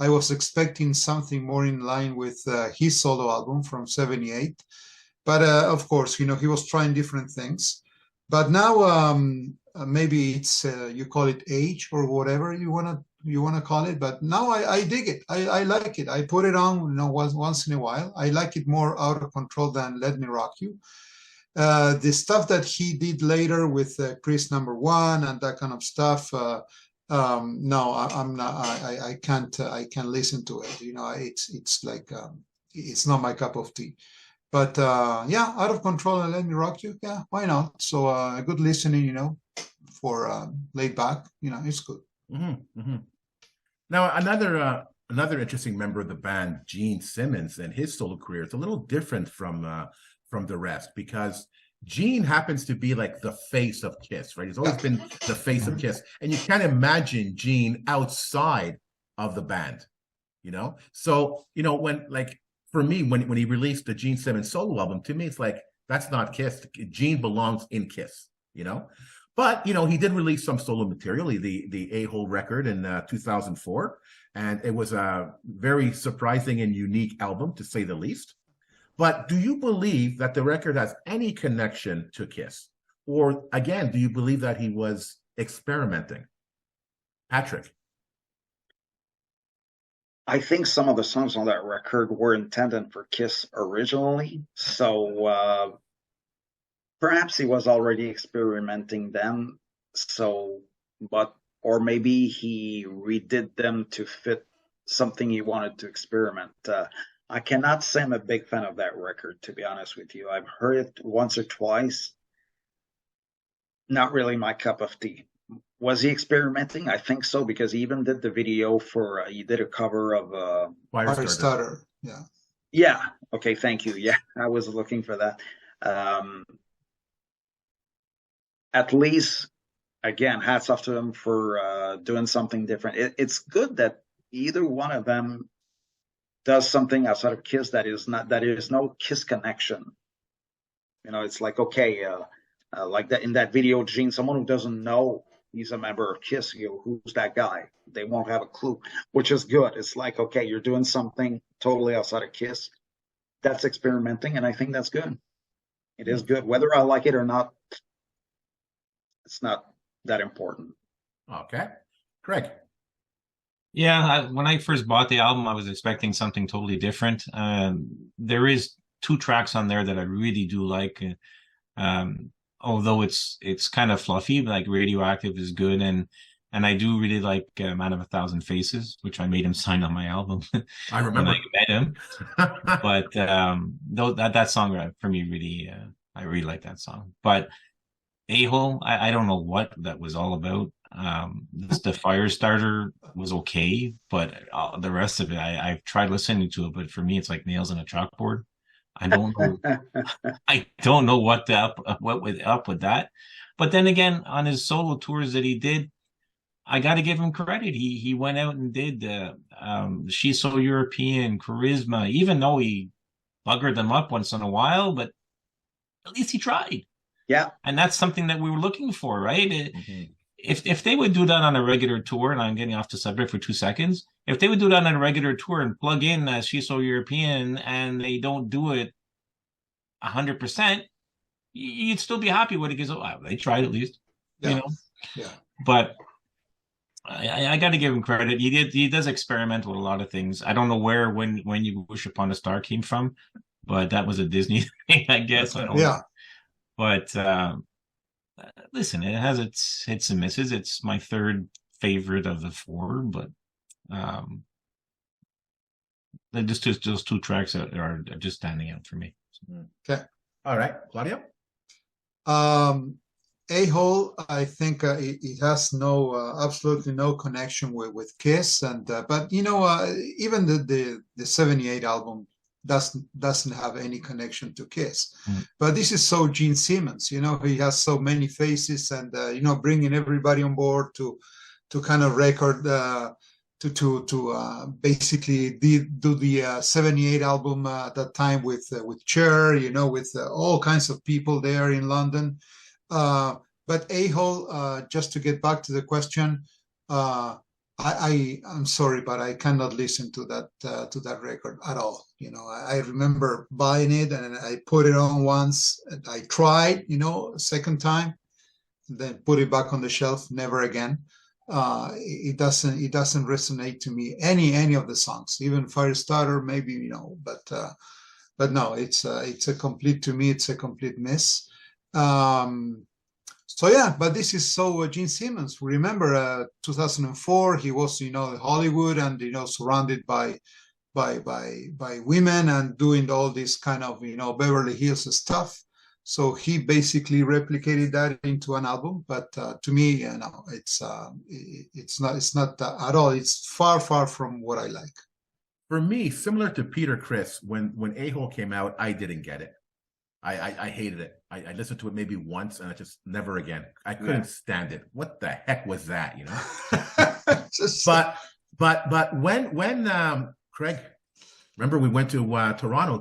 I was expecting something more in line with his solo album from '78. But of course, he was trying different things. But now maybe it's you call it age or whatever you wanna call it. But now I dig it. I like it. I put it on once in a while. I like it more Out of Control than Let Me Rock You. The stuff that he did later with Criss #1 and that kind of stuff. No, I'm not. I can't listen to it. It's like it's not my cup of tea. But yeah, Out of Control and Let Me Rock You. Yeah, why not? So good listening, for laid back. It's good. Now another interesting member of the band, Gene Simmons, and his solo career is a little different from the rest, because Gene happens to be like the face of Kiss, right? He's always been the face of Kiss, and you can't imagine Gene outside of the band, So when, like, for me, when he released the Gene Simmons solo album, to me it's like, that's not Kiss. Gene belongs in Kiss, But he did release some solo material, the A-Hole record in 2004, and it was a very surprising and unique album, to say the least. But do you believe that the record has any connection to Kiss? Or again, do you believe that he was experimenting? Patrick? I think some of the songs on that record were intended for Kiss originally. So perhaps he was already experimenting then. Or maybe he redid them to fit something he wanted to experiment. I cannot say I'm a big fan of that record, to be honest with you. I've heard it once or twice. Not really my cup of tea. Was he experimenting? I think so, because he even did the video for, he did a cover of Firestarter. Yeah. Yeah. Okay. Thank you. Yeah. I was looking for that. At least, again, hats off to him for doing something different. It's good that either one of them does something outside of Kiss that is no Kiss connection. It's like, okay, like that in that video, Gene, someone who doesn't know he's a member of Kiss, who's that guy? They won't have a clue, which is good. It's like, okay, you're doing something totally outside of Kiss. That's experimenting, and I think that's good. It is good. Whether I like it or not, it's not that important. Okay. Craig? Yeah, when I first bought the album, I was expecting something totally different. There is two tracks on there that I really do like. Um, Although it's kind of fluffy, like Radioactive is good, and I do really like Man of a Thousand Faces, which I made him sign on my album I when I remember. met him. But though that song for me really, I really like that song. But A-Hole, I don't know what that was all about. The Firestarter was okay, but the rest of it, I've tried listening to it, but for me, it's like nails on a chalkboard. I don't know. I don't know what was up with that. But then again, on his solo tours that he did, I got to give him credit. He went out and did She's So European, Charisma, even though he buggered them up once in a while, but at least he tried. Yeah. And that's something that we were looking for, right? Mhm. If they would do that on a regular tour, and I'm getting off the subject for 2 seconds, if they would do that on a regular tour and plug in She's So European and they don't do it 100%, you'd still be happy with it because they tried at least, Yeah. you know. Yeah. But I got to give him credit. He does experiment with a lot of things. I don't know where when You Wish Upon a Star came from, but that was a Disney thing, I guess. I don't Yeah. know. But listen, it has its hits and misses. It's my third favorite of the four, but just those two tracks are just standing out for me. Okay. All right, Claudio. A-Hole, I think it has absolutely no connection with Kiss, and but even the '78 album doesn't have any connection to Kiss. But this is so Gene Simmons, he has so many faces, and bringing everybody on board to kind of record to basically do the '78 album at that time with Cher, with all kinds of people there in London. But A-Hole, just to get back to the question, I'm sorry, but I cannot listen to that record at all. I remember buying it and I put it on once. And I tried, second time, then put it back on the shelf. Never again. It doesn't resonate to me. Any of the songs, even Firestarter, maybe but no, it's a complete miss. So yeah, but this is so Gene Simmons. Remember, 2004, he was Hollywood and surrounded by women and doing all this kind of Beverly Hills stuff. So he basically replicated that into an album. But to me, it's not at all. It's far from what I like. For me, similar to Peter Criss, when A-Hole came out, I didn't get it. I hated it. I listened to it maybe once and I just never again. I couldn't stand it. What the heck was that, But when Craig, remember we went to Toronto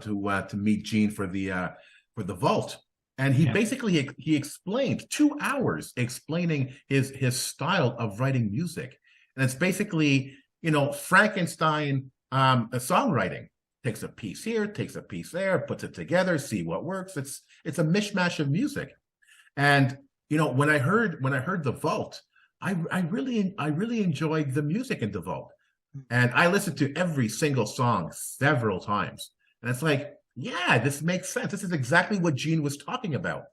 to meet Gene for the Vault, and he basically he explained 2 hours explaining his style of writing music, and it's basically Frankenstein songwriting. Takes a piece here, takes a piece there, puts it together, see what works. It's a mishmash of music. And when I heard the Vault, I really enjoyed the music in the Vault. And I listened to every single song several times. And it's like, yeah, this makes sense. This is exactly what Gene was talking about.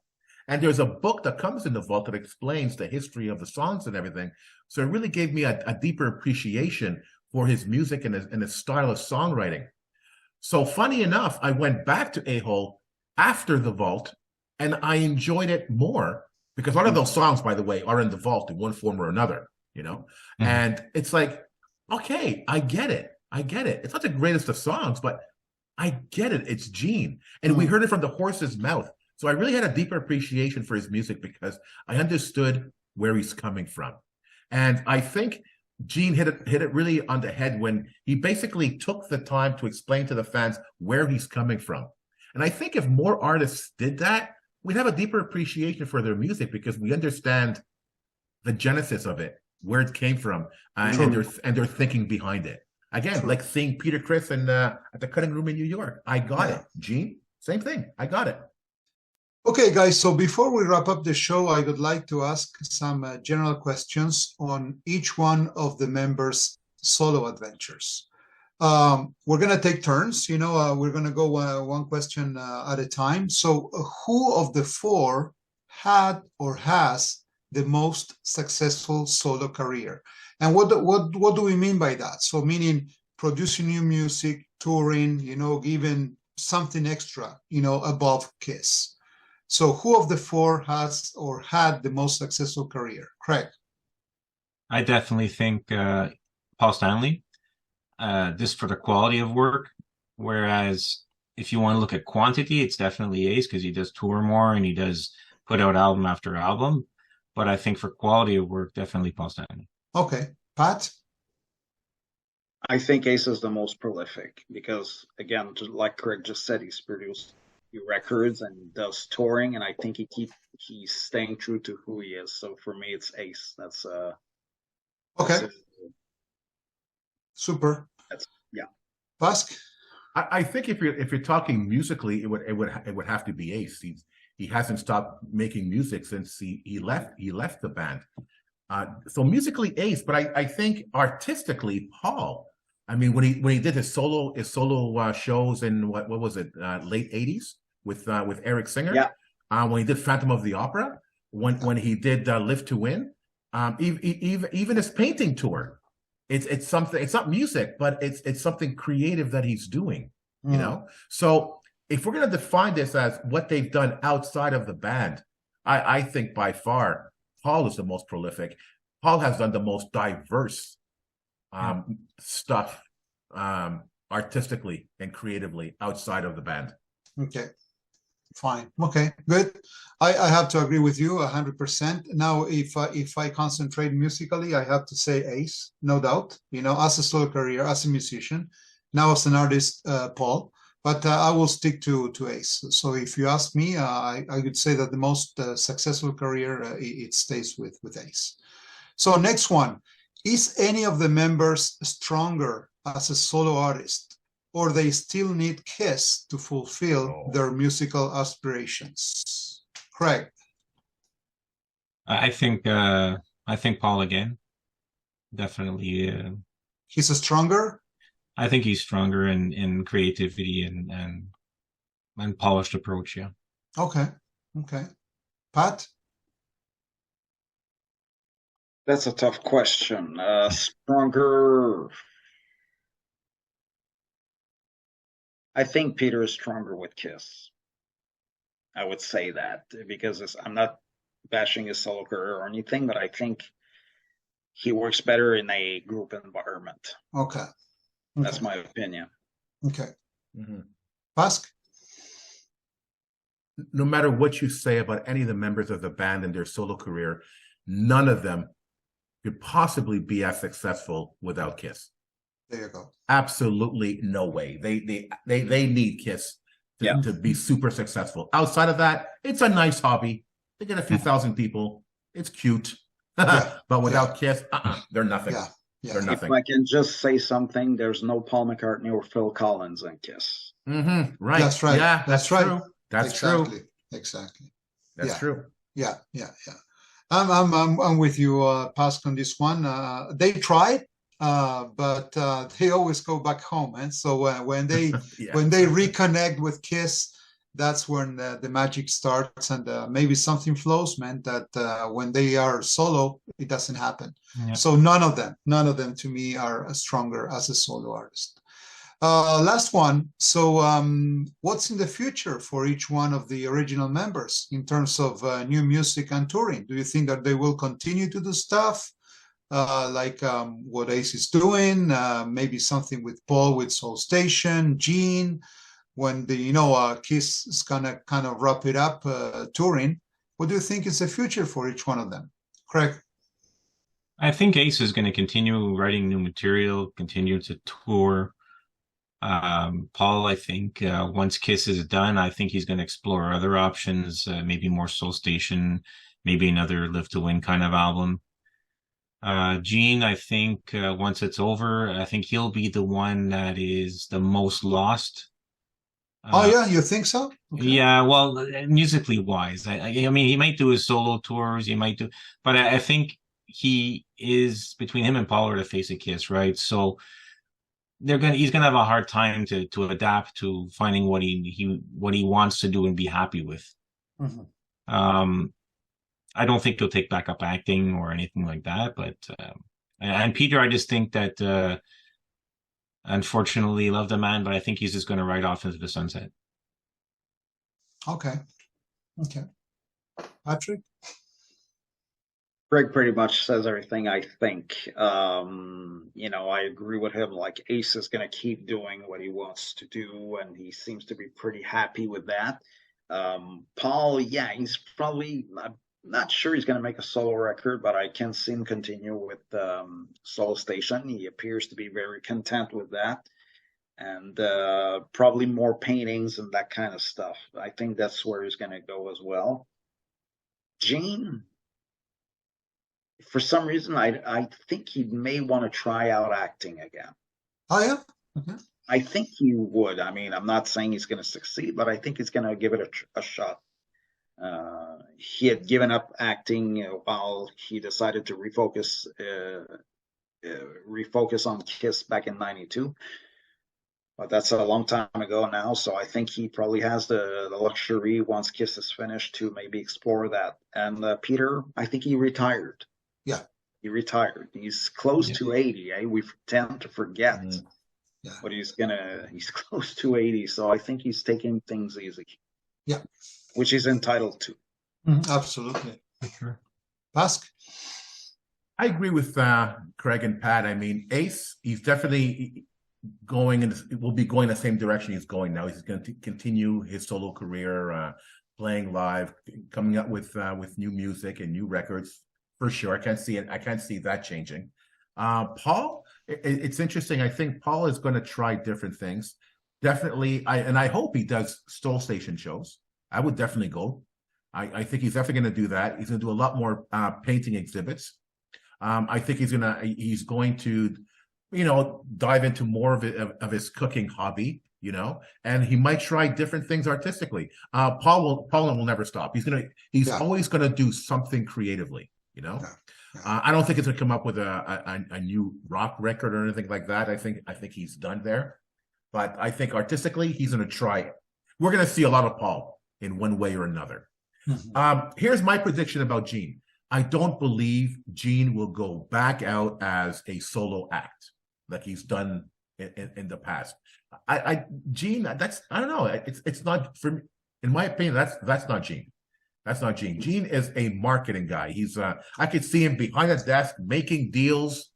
And there's a book that comes in the Vault that explains the history of the songs and everything. So it really gave me a deeper appreciation for his music and his style of songwriting. So funny enough, I went back to A-Hole after the Vault, and I enjoyed it more because a lot of those songs, by the way, are in the Vault in one form or another, And it's like, okay, I get it. It's not the greatest of songs, but I get it. It's Gene. And we heard it from the horse's mouth. So I really had a deeper appreciation for his music because I understood where he's coming from. And I think Gene hit it really on the head when he basically took the time to explain to the fans where he's coming from. And I think if more artists did that, we'd have a deeper appreciation for their music because we understand the genesis of it, where it came from, and their thinking behind it. Again, like seeing Peter Criss at the Cutting Room in New York. I got it. Gene, same thing. I got it. Okay, guys, so before we wrap up the show, I would like to ask some general questions on each one of the members' solo adventures. We're going to take turns. We're going to go one question at a time. So who of the four had or has the most successful solo career? And what do we mean by that? So meaning producing new music, touring, giving something extra, above Kiss. So who of the four has or had the most successful career? Craig? I definitely think Paul Stanley, just for the quality of work. Whereas if you want to look at quantity, it's definitely Ace because he does tour more and he does put out album after album. But I think for quality of work, definitely Paul Stanley. Okay. Pat? I think Ace is the most prolific because, again, just like Craig just said, he's produced new records and does touring, and I think he's staying true to who he is. So for me, it's Ace. That's okay. Super. Yeah. Busk? I think if you're talking musically, it would have to be Ace. He hasn't stopped making music since he left the band. So musically Ace, but I think artistically Paul. I mean, when he did his solo shows in what was it, late 80s with Eric Singer. Yeah. When he did Phantom of the Opera, when he did Live to Win, even his painting tour. It's something. It's not music, but it's something creative that he's doing. So if we're going to define this as what they've done outside of the band, I think by far Paul is the most prolific. Paul has done the most diverse stuff artistically and creatively outside of the band. Okay. Fine. Okay, good. I have to agree with you 100%. Now, if I concentrate musically, I have to say Ace, no doubt. As a solo career, as a musician, now as an artist, Paul. But I will stick to Ace. So if you ask me, I would say that the most successful career it stays with Ace. So next one, is any of the members stronger as a solo artist? Or they still need Kiss to fulfill their musical aspirations? Craig? I think Paul again. Definitely. He's a stronger? I think he's stronger in creativity and polished approach, yeah. Okay. Pat? That's a tough question. Stronger. I think Peter is stronger with Kiss. I would say that because I'm not bashing his solo career or anything, but I think he works better in a group environment. Okay. That's my opinion. Okay. Busk? No matter what you say about any of the members of the band and their solo career, none of them could possibly be as successful without Kiss. There you go. Absolutely no way. They need Kiss to be super successful. Outside of that, it's a nice hobby. They get a few thousand people. It's cute. But without Kiss, they're nothing. They're nothing. If I can just say something, there's no Paul McCartney or Phil Collins in Kiss. Right. That's right. Yeah, that's right. True. That's exactly. true. Exactly. That's true. Yeah. I'm with you, Pascal, on this one. They tried, but they always go back home. And so when they reconnect with Kiss, that's when the magic starts, and maybe something flows, man. That when they are solo, it doesn't happen. Yeah. So none of them to me are stronger as a solo artist. Last one. So what's in the future for each one of the original members in terms of new music and touring? Do you think that they will continue to do stuff like what Ace is doing? Maybe something with Paul with Soul Station, Gene, when the Kiss is gonna kind of wrap it up touring. What do you think is the future for each one of them? Craig? I think Ace is going to continue writing new material, continue to tour. Paul, I think once Kiss is done, I think he's going to explore other options, maybe more Soul Station, maybe another Live to Win kind of album. Gene, I think once it's over, I think he'll be the one that is the most lost. You think so? Okay. Yeah, well, musically wise, I mean, he might do his solo tours, but I think he is between him and Paul are the face of Kiss, right? So he's gonna have a hard time to adapt to finding what he wants to do and be happy with. Mhm. I don't think he'll take back up acting or anything like that, but and Peter, I just think that unfortunately, love the man, but I think he's just going to ride off into the sunset. Okay. Patrick? Greg pretty much says everything I think. I agree with him. Like Ace is going to keep doing what he wants to do, and he seems to be pretty happy with that. Paul, yeah, he's probably not sure he's going to make a solo record, but I can see him continue with Solo Station. He appears to be very content with that, and probably more paintings and that kind of stuff. I think that's where he's going to go as well. Gene, for some reason, I think he may want to try out acting again. Oh, yeah? Okay. I think he would. I mean, I'm not saying he's going to succeed, but I think he's going to give it a shot. He had given up acting while he decided to refocus on Kiss back in '92. But that's a long time ago now, so I think he probably has the luxury once Kiss is finished to maybe explore that. And Peter, I think he retired. Yeah. He retired. He's close to 80. We tend to forget. Yeah. But he's close to 80, so I think he's taking things easy. Yeah. Which he's entitled to. Absolutely. Sure. Pask? I agree with Craig and Pat. I mean, Ace, he's definitely will be going the same direction he's going now. He's going to continue his solo career, playing live, coming up with new music and new records for sure. I can't see that changing. Paul, it's interesting. I think Paul is going to try different things. Definitely, I hope he does Soul Station shows. I would definitely go. I think he's definitely going to do that. He's going to do a lot more painting exhibits. I think he's going to, dive into more of his cooking hobby, and he might try different things artistically. Paul will never stop. He's always going to do something creatively, Yeah. I don't think it's going to come up with a new rock record or anything like that. I think he's done there, but I think artistically he's going to try it. We're going to see a lot of Paul in one way or another. Mhm. Here's my prediction about Gene. I don't believe Gene will go back out as a solo act like he's done in the past. Gene, I don't know. It's not for me. In my opinion, that's not Gene. That's not Gene. Gene is a marketing guy. He's I could see him behind his desk making deals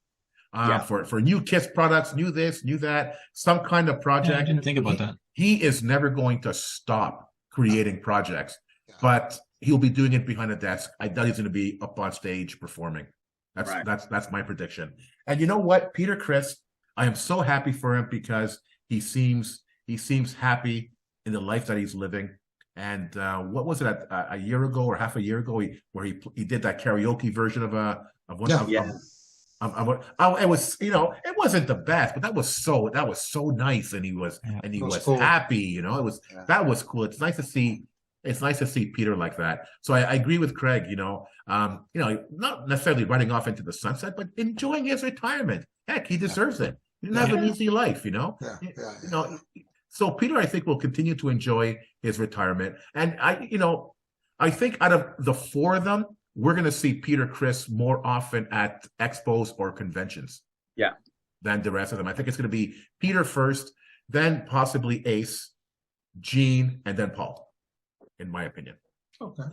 for new Kiss products, new this, new that, some kind of project. Yeah, I didn't think about that. He is never going to stop creating projects, but he'll be doing it behind a desk. I doubt he's going to be up on stage performing. That's my prediction. And you know what, Peter Criss, I am so happy for him because he seems happy in the life that he's living. And what was it a year ago or half a year ago where he did that karaoke version of one. It was it wasn't the best, but that was so nice, and he was cool. happy. That was cool. It's nice to see Peter like that. So I agree with Craig. Not necessarily running off into the sunset, but enjoying his retirement. Heck, he deserves it. He didn't have an easy life, So Peter, I think, will continue to enjoy his retirement, and I think out of the four of them, we're going to see Peter Criss more often at expos or conventions, than the rest of them. I think it's going to be Peter first, then possibly Ace, Gene, and then Paul, in my opinion. Okay.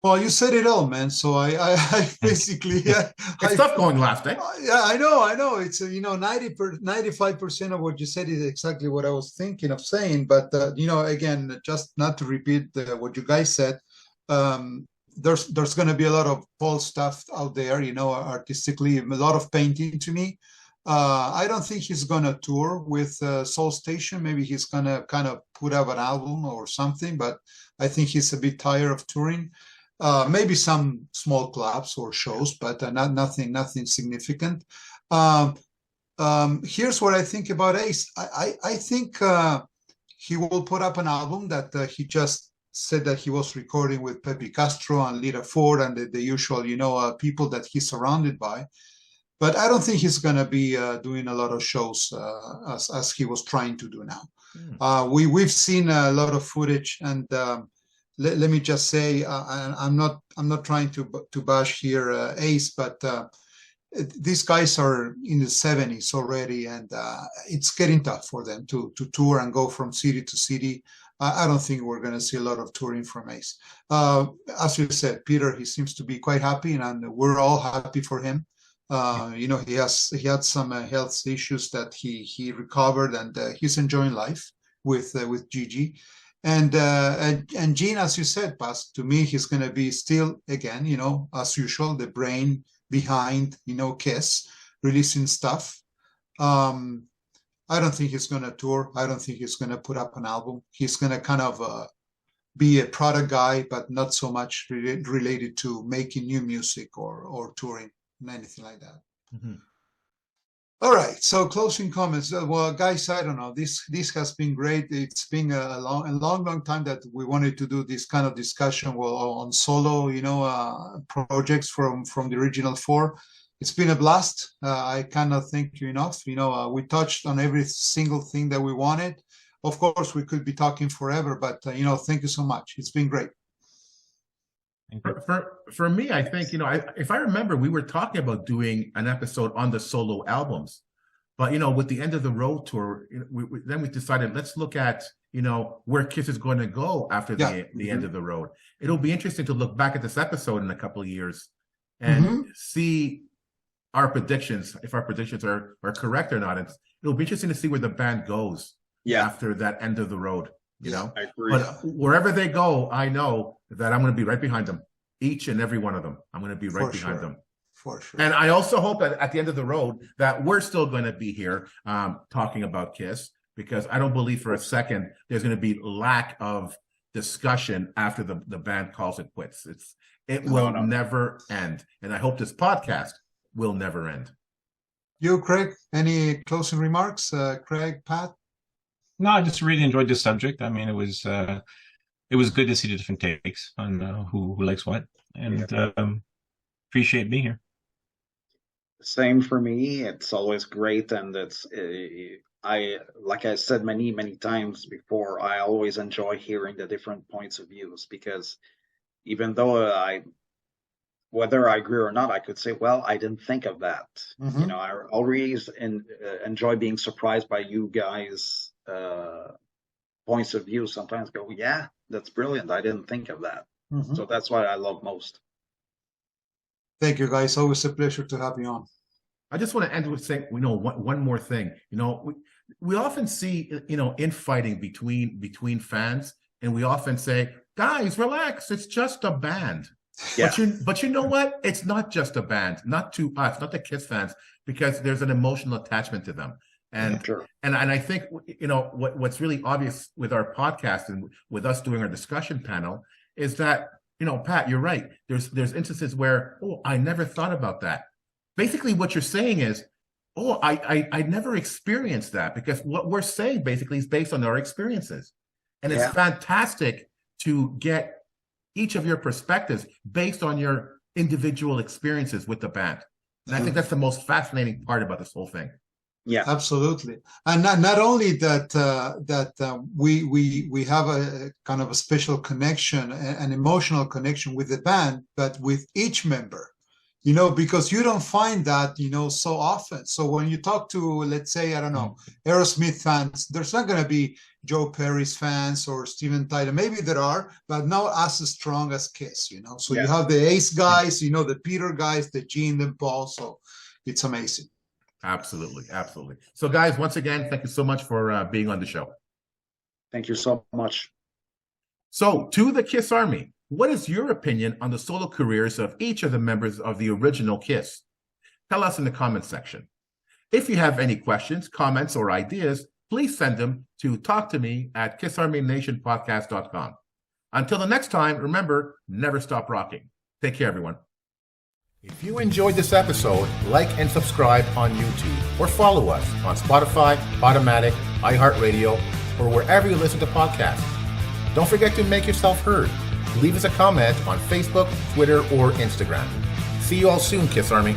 Well, you said it all, man. So I basically it's tough going last, eh? Yeah, I know. It's 95% of what you said is exactly what I was thinking of saying. But again, just not to repeat what you guys said. There's going to be a lot of Paul stuff out there, artistically, a lot of painting to me. I don't think he's going to tour with Soul Station. Maybe he's going to kind of put out an album or something, but I think he's a bit tired of touring. Maybe some small clubs or shows, but nothing significant. Here's what I think about Ace. I think he will put up an album that he just said that he was recording with Pepe Castro and Lita Ford and the usual, people that he's surrounded by. But I don't think he's going to be doing a lot of shows as he was trying to do now. We've seen a lot of footage, and let me just say, I'm not trying to bash here Ace, but these guys are in the 70s already, and it's getting tough for them to tour and go from city to city. I don't think we're going to see a lot of touring from Ace. As you said, Peter, he seems to be quite happy, and we're all happy for him. He had some health issues that he recovered, and he's enjoying life with Gigi. And Gene, as you said, Paz, to me, he's going to be still, again, as usual, the brain behind, Kiss, releasing stuff. I don't think he's going to tour. I don't think he's going to put up an album. He's going to kind of be a product guy, but not so much related to making new music or touring and anything like that. Mm-hmm. All right. So closing comments. Well, guys, I don't know. This has been great. It's been a long time that we wanted to do this kind of discussion on solo, projects from the original four. It's been a blast. I cannot thank you enough. We touched on every single thing that we wanted. Of course, we could be talking forever, but thank you so much. It's been great. For me, I think, if I remember, we were talking about doing an episode on the solo albums, but, with the End of the Road tour, then we decided, let's look at, where Kiss is going to go after the End of the Road. It'll be interesting to look back at this episode in a couple of years and see our predictions, if our predictions are correct or not. It'll be interesting to see where the band goes after that End of the Road. I agree. But wherever they go, I know that I'm going to be right behind them, each and every one of them. I'm going to be right behind them. For sure. And I also hope that at the end of the road that we're still going to be here talking about Kiss, because I don't believe for a second there's going to be lack of discussion after the band calls it quits. It will never end. And I hope this podcast will never end. You, Craig, any closing remarks? Craig, Pat? No, I just really enjoyed this subject. I mean, it was good to see the different takes on who likes what, and appreciate being here. Same for me. It's always great, and like I said many times before, I always enjoy hearing the different points of views, because even though whether I agree or not, I could say, well, I didn't think of that. I always enjoy being surprised by you guys' points of view. Sometimes go, yeah, that's brilliant. I didn't think of that. So that's what I love most. Thank you, guys. Always a pleasure to have you on. I just want to end with saying, one more thing. We often see, infighting between fans, and we often say, guys, relax. It's just a band. Yeah. But you know what? It's not just a band, not to us, not the Kiss fans, because there's an emotional attachment to them. And and I think what's really obvious with our podcast and with us doing our discussion panel is that, Pat, you're right. There's instances where, I never thought about that. Basically, what you're saying is, I never experienced that, because what we're saying basically is based on our experiences, and it's fantastic to get each of your perspectives based on your individual experiences with the band. And I think that's the most fascinating part about this whole thing. Yeah, absolutely. And not only that we have a kind of a special connection, an emotional connection with the band, but with each member, because you don't find that, so often. So when you talk to, let's say, I don't know, Aerosmith fans, there's not going to be Joe Perry's fans or Steven Tyler. Maybe there are, but not as strong as Kiss, So you have the Ace guys, the Peter guys, the Gene, the Paul. So it's amazing. Absolutely. So, guys, once again, thank you so much for being on the show. Thank you so much. So, to the Kiss Army, what is your opinion on the solo careers of each of the members of the original Kiss? Tell us in the comments section. If you have any questions, comments, or ideas, please send them to talktome@kissarmynationpodcast.com. Until the next time, remember, never stop rocking. Take care, everyone. If you enjoyed this episode, like and subscribe on YouTube, or follow us on Spotify, Podomatic, iHeartRadio, or wherever you listen to podcasts. Don't forget to make yourself heard. Leave us a comment on Facebook, Twitter, or Instagram. See you all soon, Kiss Army.